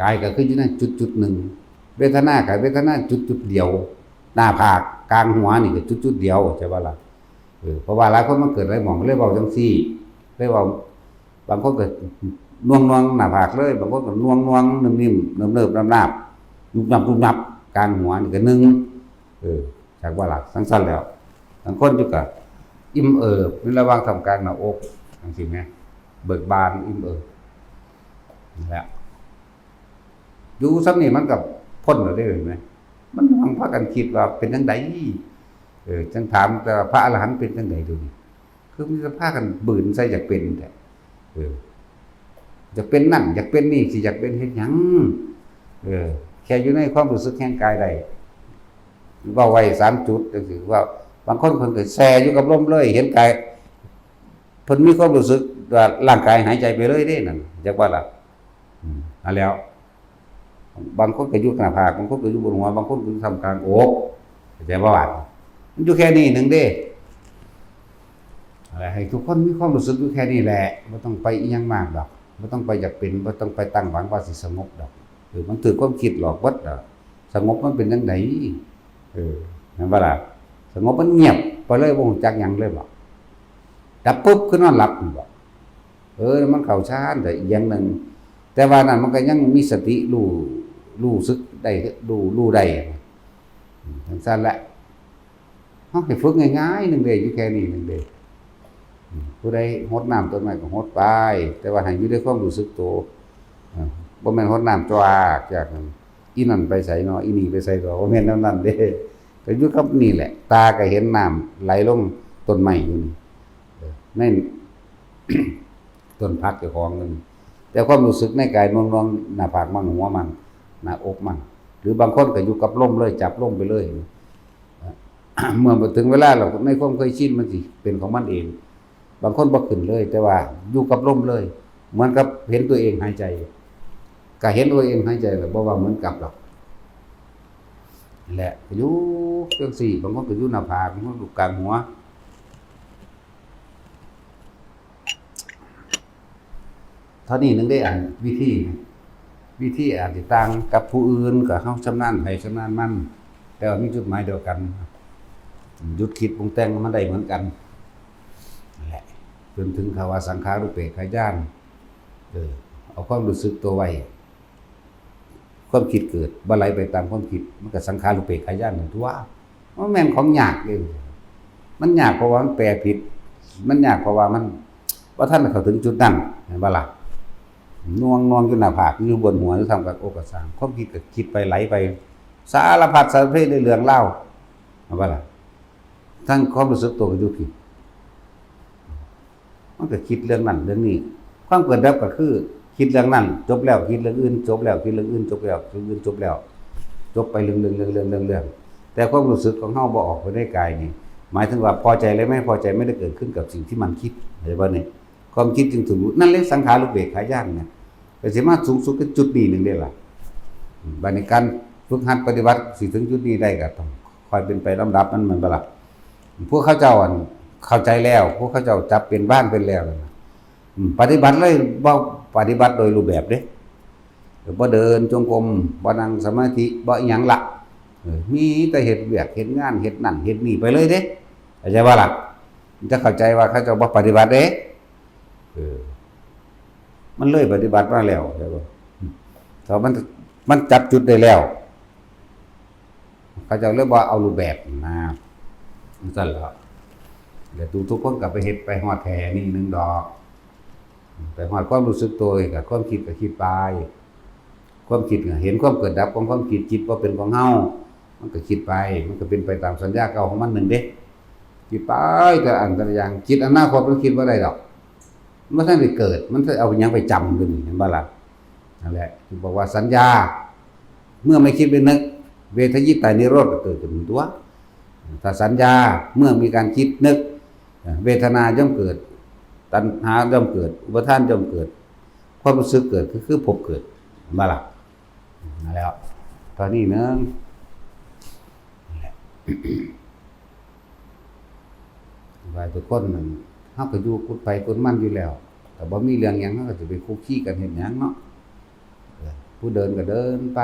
กายก็คืออยู่ในจุดๆหนึ่งเวทนากายเวทนาจุดๆเดียวหน้าผากกลางหัวนี่ก็จุดๆเดียวใช่ป่ะล่ะเพราะว่าหลายคนมันเกิดอะไรหมองเลยเว้าจังซี่เลยเว้าบางคนก็น่วงหน้าผากเลยบางคนก็น่วงนิ่มๆเนิบๆนาบๆยุบนับกลางหัวนี่ก็นึงจากว่าหลักสั้นๆแล้วบางคนอยู่ก็อิ่มในระหว่างทำกลางหน้าอกจังซี่แม่เบิกบานอิ่มนั่นแหละอยู่ซักนี่มันก็พ้นแล้วได้เห็นมั้ยมันฟังพากันคิดว่าเป็นจังไดจังถามแต่พระอรหันต์เป็นจังไดดูนี่คือมันจะพากันบืนใส่อยากเป็นแท้อยากเป็นนั่นอยากเป็นนี่สิอยากเป็นเฮ็ดหยังแค่อยู่ในความรู้สึกแห่งกายได้ว่าไว้3จุดก็คือว่าบางคนเพิ่นก็แช่อยู่กับลมเลยเห็นกาย เพิ่นมีความรู้สึกว่าร่างกายหายใจไปเลยเด้นั่นจักว่าล่ะอันแล้วบางคนก็อยู่หน้าผากบางคนก็อยู่บนหัวบางคนก็ทำกลางอกแต่บ่ว่ามันอยู่แค่นี้นึงเด้อะไรให้ทุกคนมีความรู้สึกอยู่แค่นี้แหละบ่ต้องไปอีหยังมากดอกบ่ต้องไปอยากเป็นบ่ต้องไปตั้งหวังว่าสิสงบดอกมันถือความคิดหลอกวัดดอกสงบมันเป็นจังไดนั่นบ่ล่ะสงบมันเงียบไปเลยบ่ฮู้จักหยังเลยบ่ดับปุ๊บคือนอนหลับบ่มันเข้าฌานแต่อีกอย่างนึงแต่ว่านั้นมันก็ยังมีสติรู้สึกได้รู้ได้จังซั่นแหละเฮาให้ฝึกง่ายๆนึงเด้อยู่แค่นี้นึงเด้ผู้ใดรดน้ำต้นไม้ก็รดไปแต่ว่าให้อยู่ด้วยความรู้สึกตัวบ่แม่นรดน้ำจวากจากนั้นอีนั่นไปไสเนาะอีนี่ไปไสก็บ่แม่นแนวนั้นเด้ก็อยู่กับนี่แหละตาก็เห็นน้ำไหลลงต้นไม้อยู่นี่ใน ต้นพักเจ้าของนั่นแต่ความรู้สึกในกายนวลๆหน้าผากมั่งหัวมั่งหน้าอกมั่งหรือบางคนก็อยู่กับลมเลยจับลมไปเลย เมื่อถึงเวลาเราในความเคยชินมันสิเป็นของมันเองบางคนบ่ขึ้นเลยแต่ว่าอยู่กับลมเลยเหมือนกับเห็นตัวเองหายใจก็เห็นตัวเองหายใจแล้วบ่ว่าเหมือนกับหรอกแหละอยู่จังซี่บางคนก็อยู่หน้าผากบางคนอยู่กลางหัวเท่านี้นึงได้อ่านวิธีอาจจะต่างกับผู้อื่นก็เฮาชำนาญไผชำนาญมันแต่ว่ามีจุดหมายเดียวกันหยุดคิดปรุงแต่งมันได้เหมือนกันนั่นแหละจนถึงภาวะสังขารุปเปกขญาณเอาความรู้สึกตัวไว้ความคิดเกิดบ่ไหลไปตามความคิดมันก็สังขารุปเปกขญาณนั่นตัวมันแม่นของยากเด้มันยากเพราะว่ามันแปรผิดมันยากเพราะว่ามันว่าท่านเข้าถึงจุดนั้นเห็นบ่ล่ะนวงอยู่หน้าผากอยู่บนหัวหรือทำกับอกกับสร้างความคิดก็คิดไปไหลไปสารพัดสารเพในเรื่องเล่าเอาว่าล่ะทั้งความรู้สึกตัวก็อยู่ผิดมันก็คิดเรื่องนั้นเรื่องนี้ความเกิดดับก็คือคิดเรื่องนั้นจบแล้วคิดเรื่องอื่นจบแล้วคิดเรื่องอื่นจบแล้วเรื่องอื่นจบแล้วจบไปเรื่องแต่ความรู้สึกของเฮาบ่ออกไปในกายนี่หมายถึงว่าพอใจและไม่พอใจไม่ได้เกิดขึ้นกับสิ่งที่มันคิดเห็นบ่นี่ความคิดจึงถูกนั่นเรียกสังขารุปเปกขญาณเนี่ยก็สิมาสูงสุดคือจุดนี้นึงได้ล่ะบัดนี้การฝึกหัดปฏิบัติสิถึงจุดนี้ได้ก็ต้องค่อยเป็นไปลำดับมันเหมือนบ่ล่ะพวกเขาเจ้าเข้าใจแล้วพวกเขาเจ้าจับเป็นบ้านเป็นแล้วปฏิบัติเลยบ่ปฏิบัติโดยรูปแบบเด้บ่เดินจงกรมบ่นั่งสมาธิบ่อีหยังล่ะมีแต่เฮ็ดเวียกเฮ็ดงานเฮ็ดนั่นเฮ็ดนี่ไปเลยเด้เข้าใจบ่ล่ะจะเข้าใจว่าเขาเจ้าบ่ปฏิบัติเด้มันเลยปฏิบัติมาแล้วใช่ป่ะแต่มันจับจุดได้แล้วเขาจะเรียกว่าเอารูปแบบมาสั่นแล้วเดี๋ยวทุกคนกลับไปเฮ็ดไปฮอดแท้นี่นึงดอกไปฮอดความรู้สึกตัวกับความคิดก็คิดไปความคิดเห็นความเกิดดับของความคิดจิตว่าเป็นของเฮามันก็คิดไปมันก็เป็นไปตามสัญญาเก่าของมันนึงเด้คิดไปแต่อันแต่ละอย่างจิตอนาคตมันคิดบ่ได้ดอกมันท่านได้เกิดมันจะเอายังไปจำกันเห็นบ่ล่ะนั่นแหละที่บอกว่าสัญญาเมื่อไม่คิดไปนึกเวทยิตานิโรธก็เกิดขึ้นตัวถ้าสัญญาเมื่อมีการคิดนึกเวทนาย่อมเกิดตัณหาย่อมเกิดอุปทานย่อมเกิดความรู้สึกเกิดคือภพเกิดเห็นบ่ล่ะนั่นแล้วตอนนี้นึงว่าทุกคนมันเฮาก็อยู่กุดไปกุดมันอยู่แล้วแต่บ่มีเรื่องหยังเฮาก็สิไปคุกคีกันเฮ็ดหยังเนาะผู้เดินก็เดินไป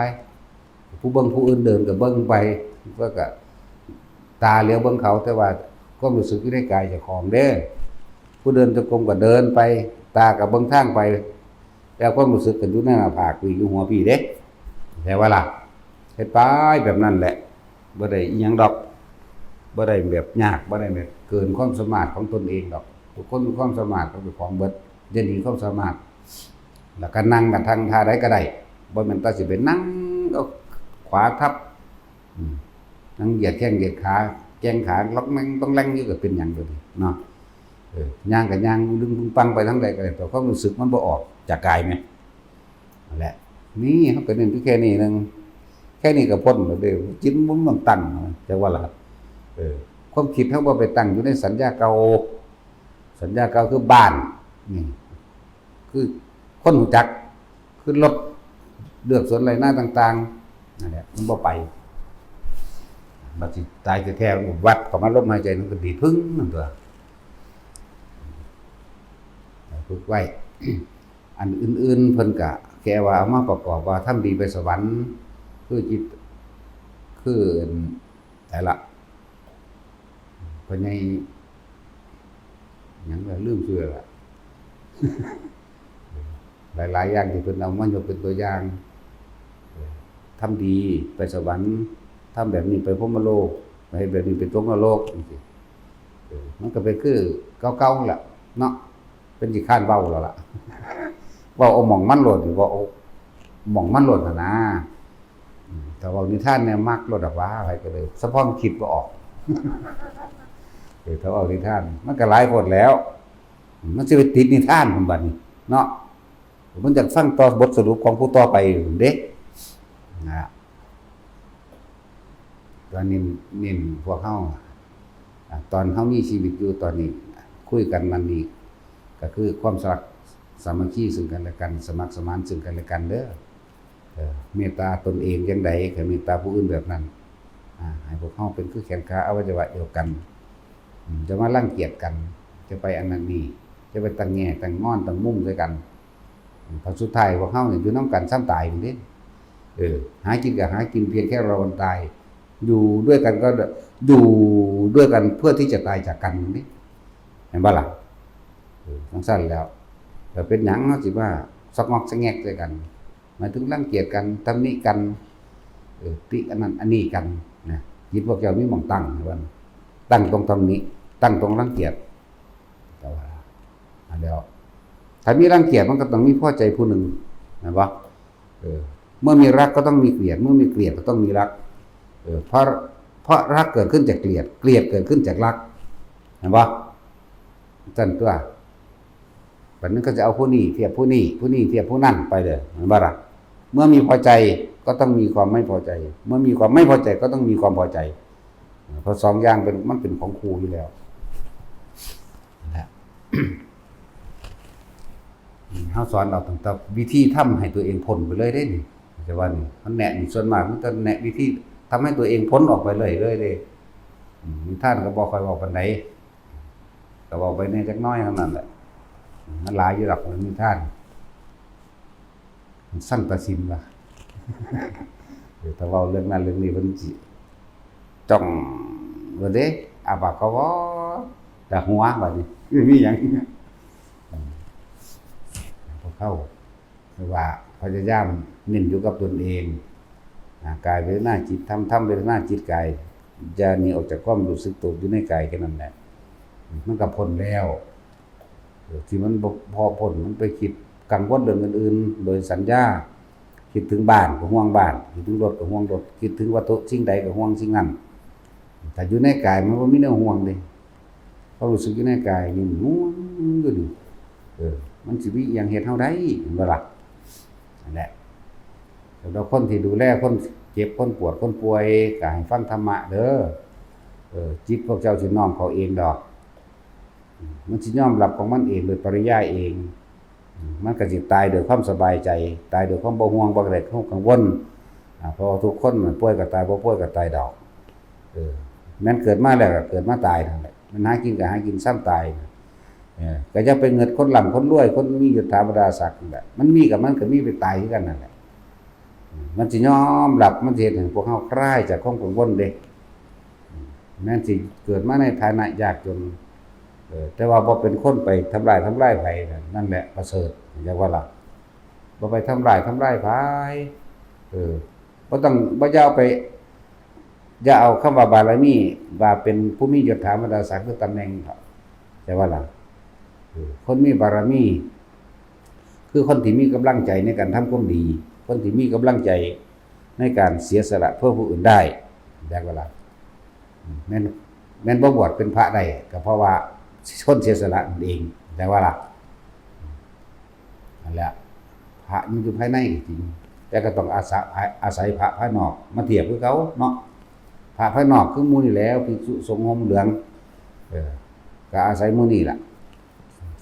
ผู้เบิ่งผู้อื่นเดินก็เบิ่งไปก็ตาเหลียวเบิ่งเขาแต่ว่าความรู้สึกอยู่ในกายเจ้าของเด้อผู้เดินจงกรมก็เดินไปตาก็เบิ่งทางไปแต่ความรู้สึกก็อยู่ในหน้าผากอยู่หัวพี่เด้แต่ว่าล่ะเฮ็ดไปแบบนั้นแหละบ่ได้อีหยังดอกบ่ได้แบบยากบ่ได้แบบเกินความสามารถของตนเองดอกทุกคนมีความสามารถของเบิดเดี๋ยวนี้ความสามารถแล้วก็นั่งกันทางท่าใดก็ได้บ่แม่นตาสิไปนั่งเอาขวาทับนั่งเหยียดแข้งเหยียดขาแกงขาล็อกแม่งต้องแรงอยู่ก็เป็นหยังอยู่นี่เนาะย่างก็ย่างดึงปังไปทางใดก็ได้แต่ความรู้สึกมันบ่ออกจากกายแม่นั่นแหละนี่เฮาก็เน้นแค่นี้นึงแค่นี้ก็พ้นแล้วเด้อจิตมันต้องตั้งจังว่าล่ะความคิดเฮาบ่ไปตั้งอยู่ในสัญญาเก่าส สัญญาเก่าคือบ้านนี่คือคนรู้จักคือรถเลือกสวนไรหน้าต่างๆนั่นแหละมันบ่ไปบัดสิตายแท้ๆวัดเข้ามาลมหายใจมันก็ดีพึ่งนั่นตัวฝึกไว้ อันอื่นๆเพิ่นก็แค่ว่าเอามาประกอบว่าทำดีไปสวรรค์คือจิตคือแต่ละเพิ่นให้หยังก็ลืมชื่อละ หลายๆอย่างที่เพิ่นเอามายกเป็นตัวอย่างทำดีไปสวรรค์ทำแบบนี้ไปพรหมโลกไปแบบนี้ไปตกนรกจังซี่มันก็เป็นคือเก่าๆแหละเนาะเป็นสิค้านเว้าแล้วล่ะ เว้าเอาหม่องมันโลดนี่เว้าเอาหม่องมันโลดน่ะนะแต่เว้านิทานเนี่ยมักโลดดอกว่าอะไรก็เลยสะพอมคิดบ่ออก ถ้าเว้านิทานมันก็หลายคนแล้วมันสิไปติดนิทานพุ่นบัดนี้เนาะมันอยากฟังต่อบทสรุปของผู้ต่อไปเด้นะตอนนี้พวกเฮาตอนเฮามีชีวิตอยู่ตอนนี้คุยกันมันนี่ก็คือความรักสามัคคีซึ่งกันและกันสมัครสมานซึ่งกันและกันเด้อเมตตาตนเองจังไดก็เมตตาผู้อื่นแบบนั้นให้พวกเฮาเป็นคือแขนขาอวัยวะเดียวกันจะมารังเกียจกันจะไปอันนั้นนี่จะไปตั้งแง่ตั้งงอนตั้งมุมด้วยกันพอสุดท้ายพวกเฮาเนี่ยอยู่นำกันซ้ำตายนี่เด้หากินก็หากินเพียงแค่รอวันตายอยู่ด้วยกันก็อยู่ด้วยกันเพื่อที่จะตายจากกันนี่เห็นบ่ล่ะทั้งสั้นแล้วแต่เป็นหยังเฮาสิว่าซอกงอกซะแงกด้วยกันหมายถึงรังเกียจกันตำหนิกันติอันนั้นอันนี้กันนะจิตพวกเจ้ามีหม่องตั้งว่าตั้งตรงตำหนิตั้งตรงรังเกียจแต่ว่าแล้วถ้ามีรังเกียจมันก็ต้องมีพอใจผู้หนึ่งนะวะเมื่อมีรักก็ต้องมีเกลียดเมื่อมีเกลียดก็ต้องมีรักเพราะรักเกิดขึ้นจากเกลียดเกลียดเกิดขึ้นจากรักนะวะจันตัวแบบนั้นก็จะเอาผู้นี้เทียบผู้นี้ผู้นี้เทียบผู้นั่นไปเลยเห็นบ่ล่ะเมื่อมีพอใจก็ต้องมีความไม่พอใจเมื่อมีความไม่พอใจก็ต้องมีความพอใจเพราะสองอย่างมันเป็นของครูอยู่แล้วนะเฮาสอนเราตั้งแต่วิธีทำให้ตัวเองพ้นไปเลยได้นี่แต่ว่านี่มันแนะนี่ส่วนมากมันจะแนะวิธีทำให้ตัวเองพ้นออกไปเลยเด้ท่านก็บ่ค่อยเว้าปานใดก็เว้าไปแน่จักน้อยเท่านั้นแหละมันหลายอยู่ดอกมีท่านมันสั่งตัดสินว่าถ้าเว้าเรื่องนั้นเรื่องนี้เพิ่นสิจ้องว่าเด้อาบากเขาบ่แต่หัวบัดนี้มีหยังพวกเขาว่าพยายามเน้นอยู่กับตนเองกายเวทนาจิตทำเวทนาจิตกายอย่าหนีออกจากความรู้สึกตัวอยู่ในกายแค่นั้นแหละมันก็พ้นแล้วที่มันพอพ้นมันไปคิดกังวลเรื่องอื่นๆโดยสัญญาคิดถึงบ้านก็ห่วงบ้านคิดถึงรถก็ห่วงรถคิดถึงวัตถุสิ่งใดก็ห่วงสิ่งนั้นแต่อยู่ในกายมันบ่มีแนวห่วงเด้ความรู้สึกอยู่ในกายนี่มันม่วนอยู่นี่มันสิมีอิหยังเฮ็ดเฮาได้เห็นบ่ล่ะนั่นแหละเราคนที่ดูแลคนเจ็บคนปวดคนป่วยก็ให้ฟังธรรมะเด้อจิตพวกเจ้าสิน้อมเขาเองดอกมันสิยอมรับของมันเองโดยปริยายเองมันก็สิตายโดยความสบายใจตายโดยความบ่ห่วงบ่อะไรกังวลเพราะทุกคนมันป่วยก็ตายบ่ป่วยก็ตายดอกแม้นเกิดมาแล้วก็เกิดมาตายนั่นแหละมันหากินก็หากินซ้ำตายก็จะเป็นเงินคนร่ำคนรวยคนมียศถาบรรดาศักดิ์นั่นแหละมันมีกับมันก็มีไปตายคือกันนั่นแหละมันสิยอมรับมันสิเฮ็ดให้พวกเฮาคลายจากความกังวลเด้แม้นสิเกิดมาในฐานะยากจนแต่ว่าบ่เป็นคนไปทำลายไผนั่นแหละประเสริฐอย่างว่าล่ะบ่ไปทำลายไผบ่ต้องบ่อย่าเอาคำว่าบารมีว่าเป็นผู้มียศถาบรรดาศักดิ์หรือตำแหน่งแต่ว่าล่ะคนมีบารมีคือคนที่มีกำลังใจในการทำความดีคนที่มีกำลังใจในการเสียสละเพื่อผู้อื่นได้อย่างว่าล่ะแม่นบ่บวชเป็นพระได้ก็เพราะว่าคนเสียสละนั่นเองแต่ว่าล่ะนั่นแหละพระมันอยู่ภายในจริงแต่ก็ต้องอาศัยพระภายนอกมาเทียบกับเขาเนาะพระภายนอกคือหมู่นี่แล้วภิกษุสงฆ์ห่มเหลืองก็อาศัยหมู่นี่ล่ะ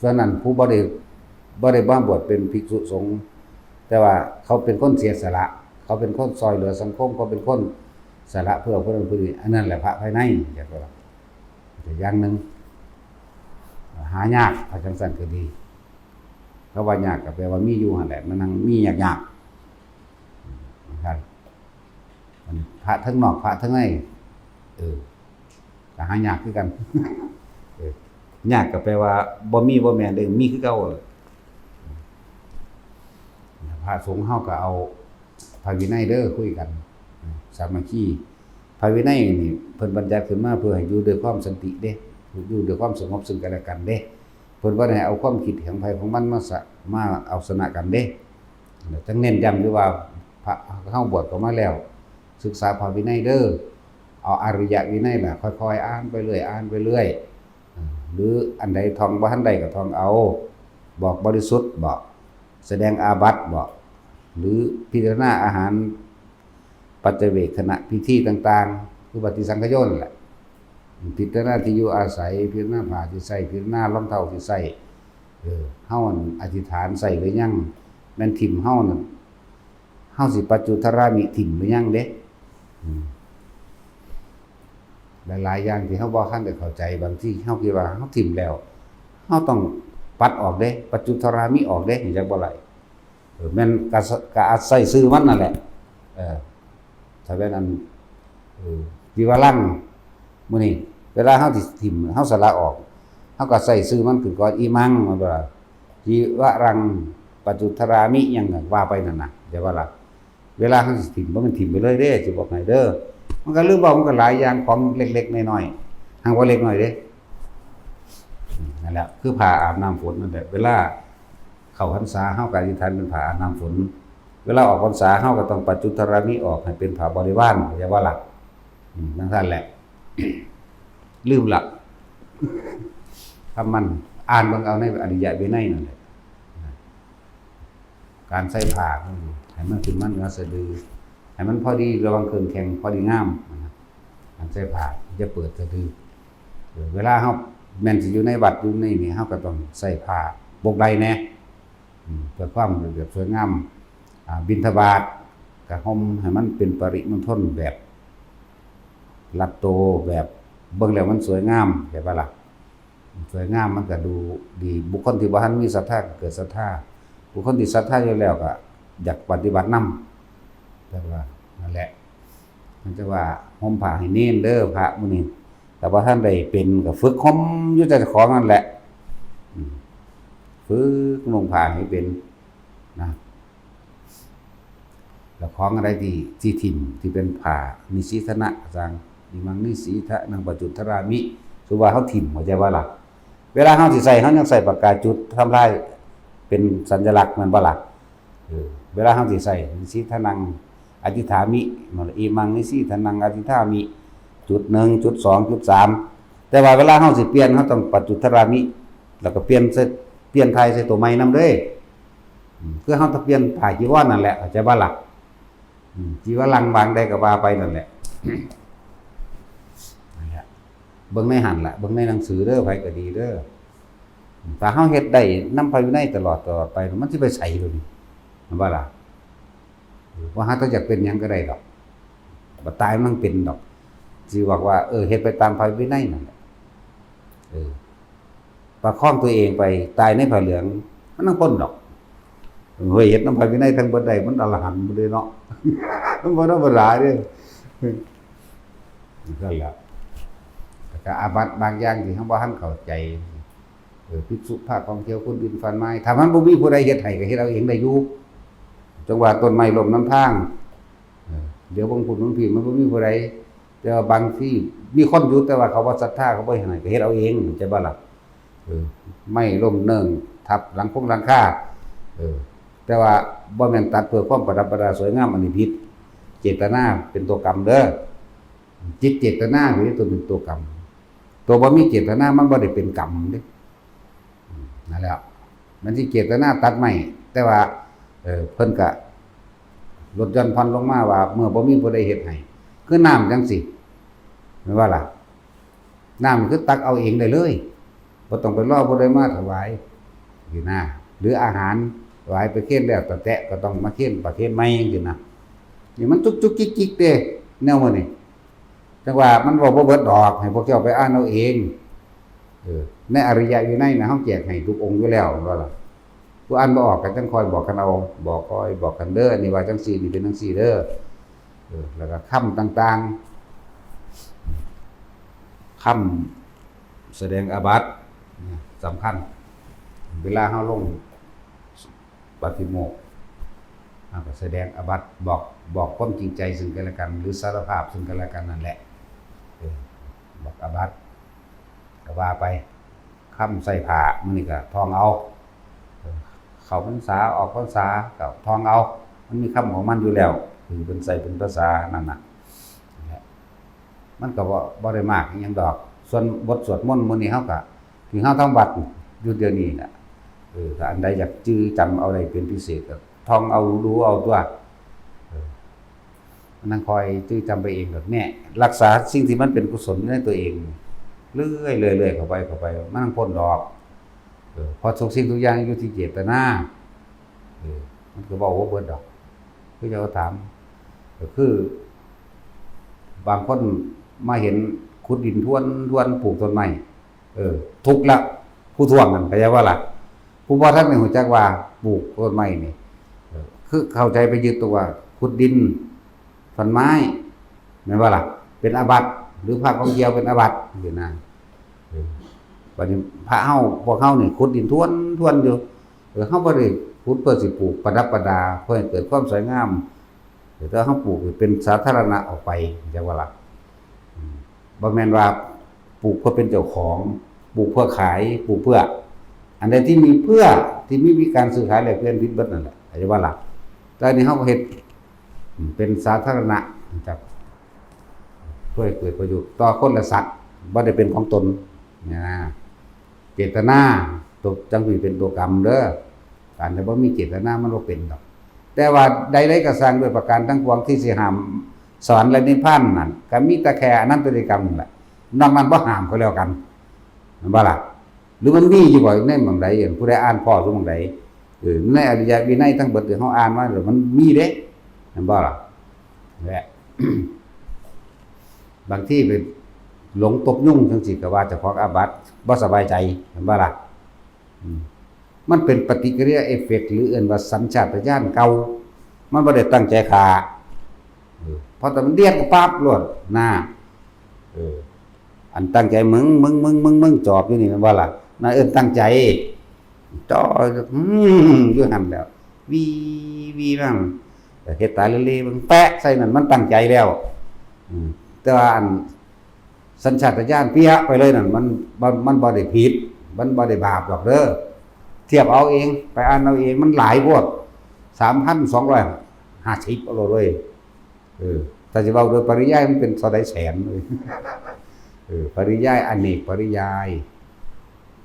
ส่วนนั้นผู้บ่ได้มาบวชเป็นภิกษุสงฆ์แต่ว่าเขาเป็นคนเสียสละเขาเป็นคนซอยเหลือสังคมเขาเป็นคนสละเพื่อผู้นั้นผู้นี้อันนั้นแหละพระภายในอย่างว่าแต่อย่างหนึ่งหายากพระจังสันก็ดีเพราะว่ายากก็แปลว่ามีอยู่หั่นแหละมันนั่งมียากๆนะครับพระทั้งนอกพระทั้งในก็หายากคือกันยากก็แปลว่าบ่มีบ่แม่นเด้มีคือเก่าพระสงฆ์เฮาก็เอาพระวินัยเด้อคุยกันสามัคคีพระวินัยนี่เพิ่นบัญญัติขึ้นมาเพื่อให้อยู่ด้วยความสันติเด้อยู่ด้วยความสงบซึ่งกันและกันเด้เพิ่นบ่ได้เอาความคิดของไผของมันมาเอาชนะกันเด้จังเน้นย้ำอยู่ว่าพระเฮาบวชเข้ามาแล้วศึกษาพระวินัยเด้อเอาอริยวินัยล่ะค่อยๆอ่านไปเรื่อยหรืออันใดท่องบ่ทันใดก็ท่องเอาบอกบริสุทธิ์บอกแสดงอาบัติบอกหรือพิจารณาอาหารปัจเจเวกขณะพิธีต่างๆคือปฏิสังขยนแหละพิจารณาที่อยู่อาศัยพิจารณาผ้าที่ใส่พิจารณารองเท้าที่ใส่เฮาอธิษฐานใส่หรือยังแม่นถิ่มเฮานั่นเฮาสิปัจจุทรามิถิ่มหรือยังเด้หลายๆอย่างที่เฮาบ่ทันได้เข้าใจบางทีเฮาคิดว่าเฮาถิ่มแล้วเฮาต้องปัดออกเด้ปัจจุทรามิออกเด้นี่จักบ่ไหลแม่นก็อาศัยซื้อมันนั่นแหละถ้าเป็นอันวิวาลังมื้อนี้เวลาเฮาสิถิ่มเฮาสละออกเฮาก็ใส่ซื้อมันขึ้นก่อนอีมังมันบ่ล่ะจีวรังปัจจุทรามิหยังว่าไปนั่นน่ะเดี๋ยวว่าล่ะเวลาเฮาสิถิ่มบ่มันถิ่มไปเลยเด้สิบอกให้เด้อมันก็ลืมบอกมันก็หลายอย่างของเล็กๆน้อยๆหังว่าเล็กน้อยเด้นั่นแหละคือผ้าอาบน้ำฝนนั่นแหละเวลาเข้าพรรษาเฮาก็อธิษฐานเป็นผ้าอาบน้ำฝนเวลาออกพรรษาเฮาก็ต้องปัจจุทรามิออกให้เป็นผ้าบริวารอย่าว่าล่ะนั่นท่านแหละลืมหลักถ้ามันอ่านเบิ่งเอาในอริยวินัยนั่นแหละการใส่ผ้าให้มันขึ้นมันเนื้อสะดือให้มันพอดีระวังเครื่องแข็งพอดีงามการใส่ผ้าจะเปิดสะดือเวลาเฮาแม่นสิอยู่ในวัดอยู่ในนี่เฮาก็ต้องใส่ผ้าบกใดแน่เพื่อความระเบียบสวยงามบิณฑบาตก็ห่มให้มันเป็นปริมณฑลแบบลัดโตแบบเบิ่งแล้วมันสวยงามใช่ป่ะล่ะสวยงามมันก็ดูดีบุคคลที่บ่ทันมีศรัทธาก็เกิดศรัทธาบุคคลที่ศรัทธาอยู่แล้วก็อยากปฏิบัตินำแต่ว่านั่นแหละมันจะว่าห่มผ้าให้เน้นเด้อพระมื้อนี้แต่ว่าท่านได้เป็นก็ฝึกห่มอยู่แต่ของนั่นแหละฝึกนุ่งผ้าให้เป็นนะแล้วของอะไรที่ถิ่มที่เป็นผ้านิสีทนะจังนิมังนิสีทะนังปัจจุทรามิสุว่าเฮาถิ่มเข้าใจว่าล่ะเวลาเฮาสิใส่เฮายังใส่ปากกาจุดทำลายเป็นสัญลักษณ์มันบ่ล่ะเวลาเฮาสิใส่นิสีทะนังอธิฐามิมันอิมังนิสีทะนังอธิฐามิจุด1จุด2จุด3แต่ว่าเวลาเฮาสิเปลี่ยนเฮาต้องปัจจุทรามิแล้วก็เปลี่ยนไทยใส่ตัวใหม่นำเด้คือเฮาต้องเปลี่ยนผ้าจีวรนั่นแหละเข้าใจบ่ล่ะจีวรลังบางใดก็ว่าไปนั่นแหละเบิ่งในหันล่ะเบิ่งในหนังสือเด้อไผก็ดีเด้อถ้าเฮาเฮ็ดได้นำพระวินัยตลอดไปมันสิไปไสอยู่นี่มันว่าล่ะว่าหาถ้าอยากเป็นหยังก็ได้ดอกบ่ตายมันเป็นดอกสิบอกว่าเฮ็ดไปตามพระวินัยนั่นแหละประคองตัวเองไปตายในผ้าเหลืองมันต้องพ้นดอกเฮ้ยเฮ็ดนำพระวินัยทั้งบ่ได้มันอรหันต์บ่ได้เนาะมันบ่ธรรมดาเด้ก็แล้วก็อาบัติบางอย่างที่เฮาบ่ทันเข้าใจภิกษุภาคของเที่ยวคนอื่นฟันไม้ถ้ามันบ่มีผู้ใดเฮ็ดให้ก็เฮ็ดเอาเองได้อยู่จังว่าต้นไม้ล้มน้ำทางเดี๋ยวบางพุ่นบางพี่มันบ่มีผู้ใดแต่ว่าบางที่มีคนอยู่แต่ว่าเขาบ่ศรัทธาเขาบ่เฮ็ดให้ก็เฮ็ดเอาเองใช่บ่ล่ะไม่ล้มเนิ่งทับหลังคาแต่ว่าบ่แม่นตัดเพื่อความประดับประดาสวยงามอันนี้ผิดเจตนาเป็นตัวกรรมเด้อจิตเจตนาคือตัวเป็นตัวกรรมตัวบ่มีเจตนามันบ่ได้เป็นกรรมเด้นั่นแหละมันสิเจตนาตัดไม้แต่ว่าเพิ่นก็ลดหย่อนผ่อนลงมาว่าเมื่อบ่มีผู้ใดเฮ็ดให้คือน้ำจังซี่แม่นว่าล่ะน้ำคือตักเอาเองได้เลยบ่ต้องไปรอผู้ใดมาถวาย อยู่หน้าหรืออาหารหลายประเทศแล้วแต่ก็ต้องมาเค้นประเทศใหม่จังซี่นะนี่มันจุกๆจิกๆเด้แนวมันนี่จังว่ามันบ่เบิดดอกให้พวกเจ้าไปอ่านเอาเองในอริยวินัยนะเฮาแจกให้ทุกองค์อยู่แล้วว่าล่ะผู้อ่านบ่ออกก็จังคอยบอกกันเอาบอกคอยบอกกันเด้อนี่ว่าจังซี่นี่เป็นจังซี่เด้อแล้วก็คำต่างๆคำแสดงอาบัติสำคัญเวลาเฮาลงปฏิโมกข์ก็แสดงอาบัติบอกความจริงใจซึ่งกันและกันหรือสารภาพซึ่งกันและกันนั่นแหละบอกอาบัติก็ว่าไปคำใส่ผ้ามื้อนี้ก็ท่องเอาเข้าพรรษาออกพรรษาก็ท่องเอามันมีคำของมันอยู่แล้วคือเป็นใส่เป็นภาษานั่นน่ะมันก็บ่ได้มากอิหยังดอกส่วนบทสวดมนต์มื้อนี้เฮาก็ที่เฮาทำวัดอยู่เดี๋ยวนี้น่ะถ้าอันใดอยากจื้อจำเอาได้เป็นพิเศษก็ท่องเอารู้เอาตัวนั่งคอยจื้อจำไปเองแบบนี้รักษาสิ่งที่มันเป็นกุศลในตัวเองเรื่อยๆเข้าไปมันพ้นดอกพอทุกสิ่งทุกอย่างอยู่ที่เจตนามันก็บอกว่าเบิดดอกคือจะถามก็คือบางคนมาเห็นขุดดินทวนปลูกต้นไม้ทุกข์ละผู้ทวงนั่นเข้าใจว่าล่ะผู้บ่ท่านไม่รู้จักว่าปลูกต้นไม้นี่คือเข้าใจไปยึดตัวว่าขุดดินต้นไม้แม่นว่าล่ะเป็นอาบัติหรือพระของเกี่ยวเป็นอาบัติอยู่นะบัดนี้พระเฮาพวกเฮานี่ขุดดินทวนอยู่เฮาบ่ได้ขุดเพื่อสิปลูกประดับประดาเพื่อให้เกิดความสวยงามแต่เฮาปลูกเป็นสาธารณะออกไปจังว่าล่ะบ่แม่นว่าปลูกเพื่อเป็นเจ้าของปลูกเพื่อขายปลูกเพื่ออันใดที่มีเพื่อที่มีการซื้อขายแลกเปลี่ยนผิดเบิดนั่นแหละเข้าใจว่าล่ะแต่อันนี้เฮาก็เฮ็ดเป็นสาธารณะจักเพื่อให้เกิดประโยชน์ต่อคนและสัตว์บ่ได้เป็นของตนนะเจตนาตัวจังสิเป็นตัวกรรมเด้อการที่บ่มีเจตนามันบ่เป็นดอกแต่ว่าใดๆก็สร้างด้วยประการทั้งปวงที่สิห้ามสอนและนิพพานนั่นก็มีแต่แค่อนันตริกรรมนั่นแหละนอกนั้นบ่ห้ามก็แล้วกันแม่นบ่ล่ะหรือมันมีอยู่บ่ในหม่องใดผู้ใดอ่านพ่อซุหม่องใดในอริยวินัยทั้งเบิดที่เฮาอ่านมามันมีเด้แม่นบ่ล่ะแหละ บางที่ไปหลงตกยุ่งจังซี่ก็ว่าเจ้าของอาบัติบ่สบายใจเห็นบ่ล่ะมันเป็นปฏิกิริยาเอฟเฟกต์หรือเอื่นว่าสัญชาตญาณเก่ามันบ่ได้ตั้งใจฆ่าพอแต่มันเดียดก็ปั๊บโลดนะอันตั้งใจมึงจอบอยู่นี่แม่นบ่ล่ะน่าเอิ้นตั้งใจจ่ออยู่หั่นแล้ววีมั่งแต่เฮ็ดตาเล่ๆมึงแปะใส่นั่นมันตั้งใจแล้วแต่ว่าอันสัญชาตญาณเปียไปเลยนั่นมันบ่ได้ผิดมันบ่ได้บาปดอกเด้อเทียบเอาเองไปอ่านเอาเองมันหลายพวก 3,250 เอาเลยถ้าสิเว้าโดยปริยายมันเป็นเท่าใดแสนเลยปริยายอเนกปริยาย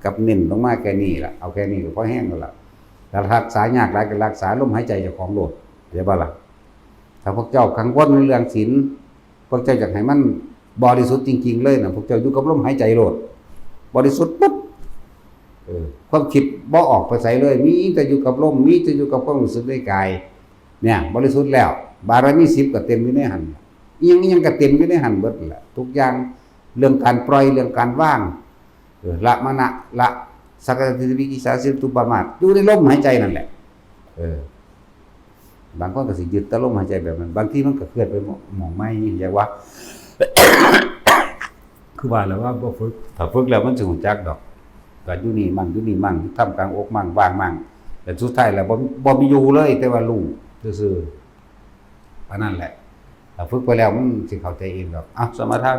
กับเน้นลงมาแค่นี้ล่ะเอาแค่นี้ก็พอแห้งแล้วล่ะแต่รักษายากหลายก็รักษาลมหายใจเจ้าของโลดเข้าใจบ่ล่ะถ้าพวกเจ้ากังวลในเรื่องศีลพวกเจ้าอยากให้มันบริสุทธิ์จริงๆเลยนะพวกเจ้าอยู่กับลมหายใจโลดบริสุทธิ์ปุ๊บความคิดบ่ออกไปใส่เลยมีแต่อยู่กับลมมีแต่อยู่กับความรู้สึกในกายเนี่ยบริสุทธิ์แล้วบารมี10ก็เต็มอยู่ในหันอีหยังก็เต็มอยู่ในหันเบิดแหละทุกอย่างเรื่องการปล่อยเรื่องการว่างละมณะละสักกะทิวิกิสาสิตุปมาทอยู่ในลมหายใจนั่นแหละบางคนก็สิยึดแต่ลมหายใจแบบนั้นบางทีมันก็เคลื่อนไปหม่องไม่อย่างว่า คือว่าแล้วว่าบ่ฝึกถ้าฝึกแล้วมันสิรู้จักดอกก็อยู่นี่มั่งทำกลางอกมั่งว่างมั่งแต่สุดท้ายแล้วบ่มีอยู่เลยแต่ว่ารู้ซื่อๆอันนั้นแหละถ้าฝึกไปแล้วมันสิเข้าใจเองดอกสมาทาน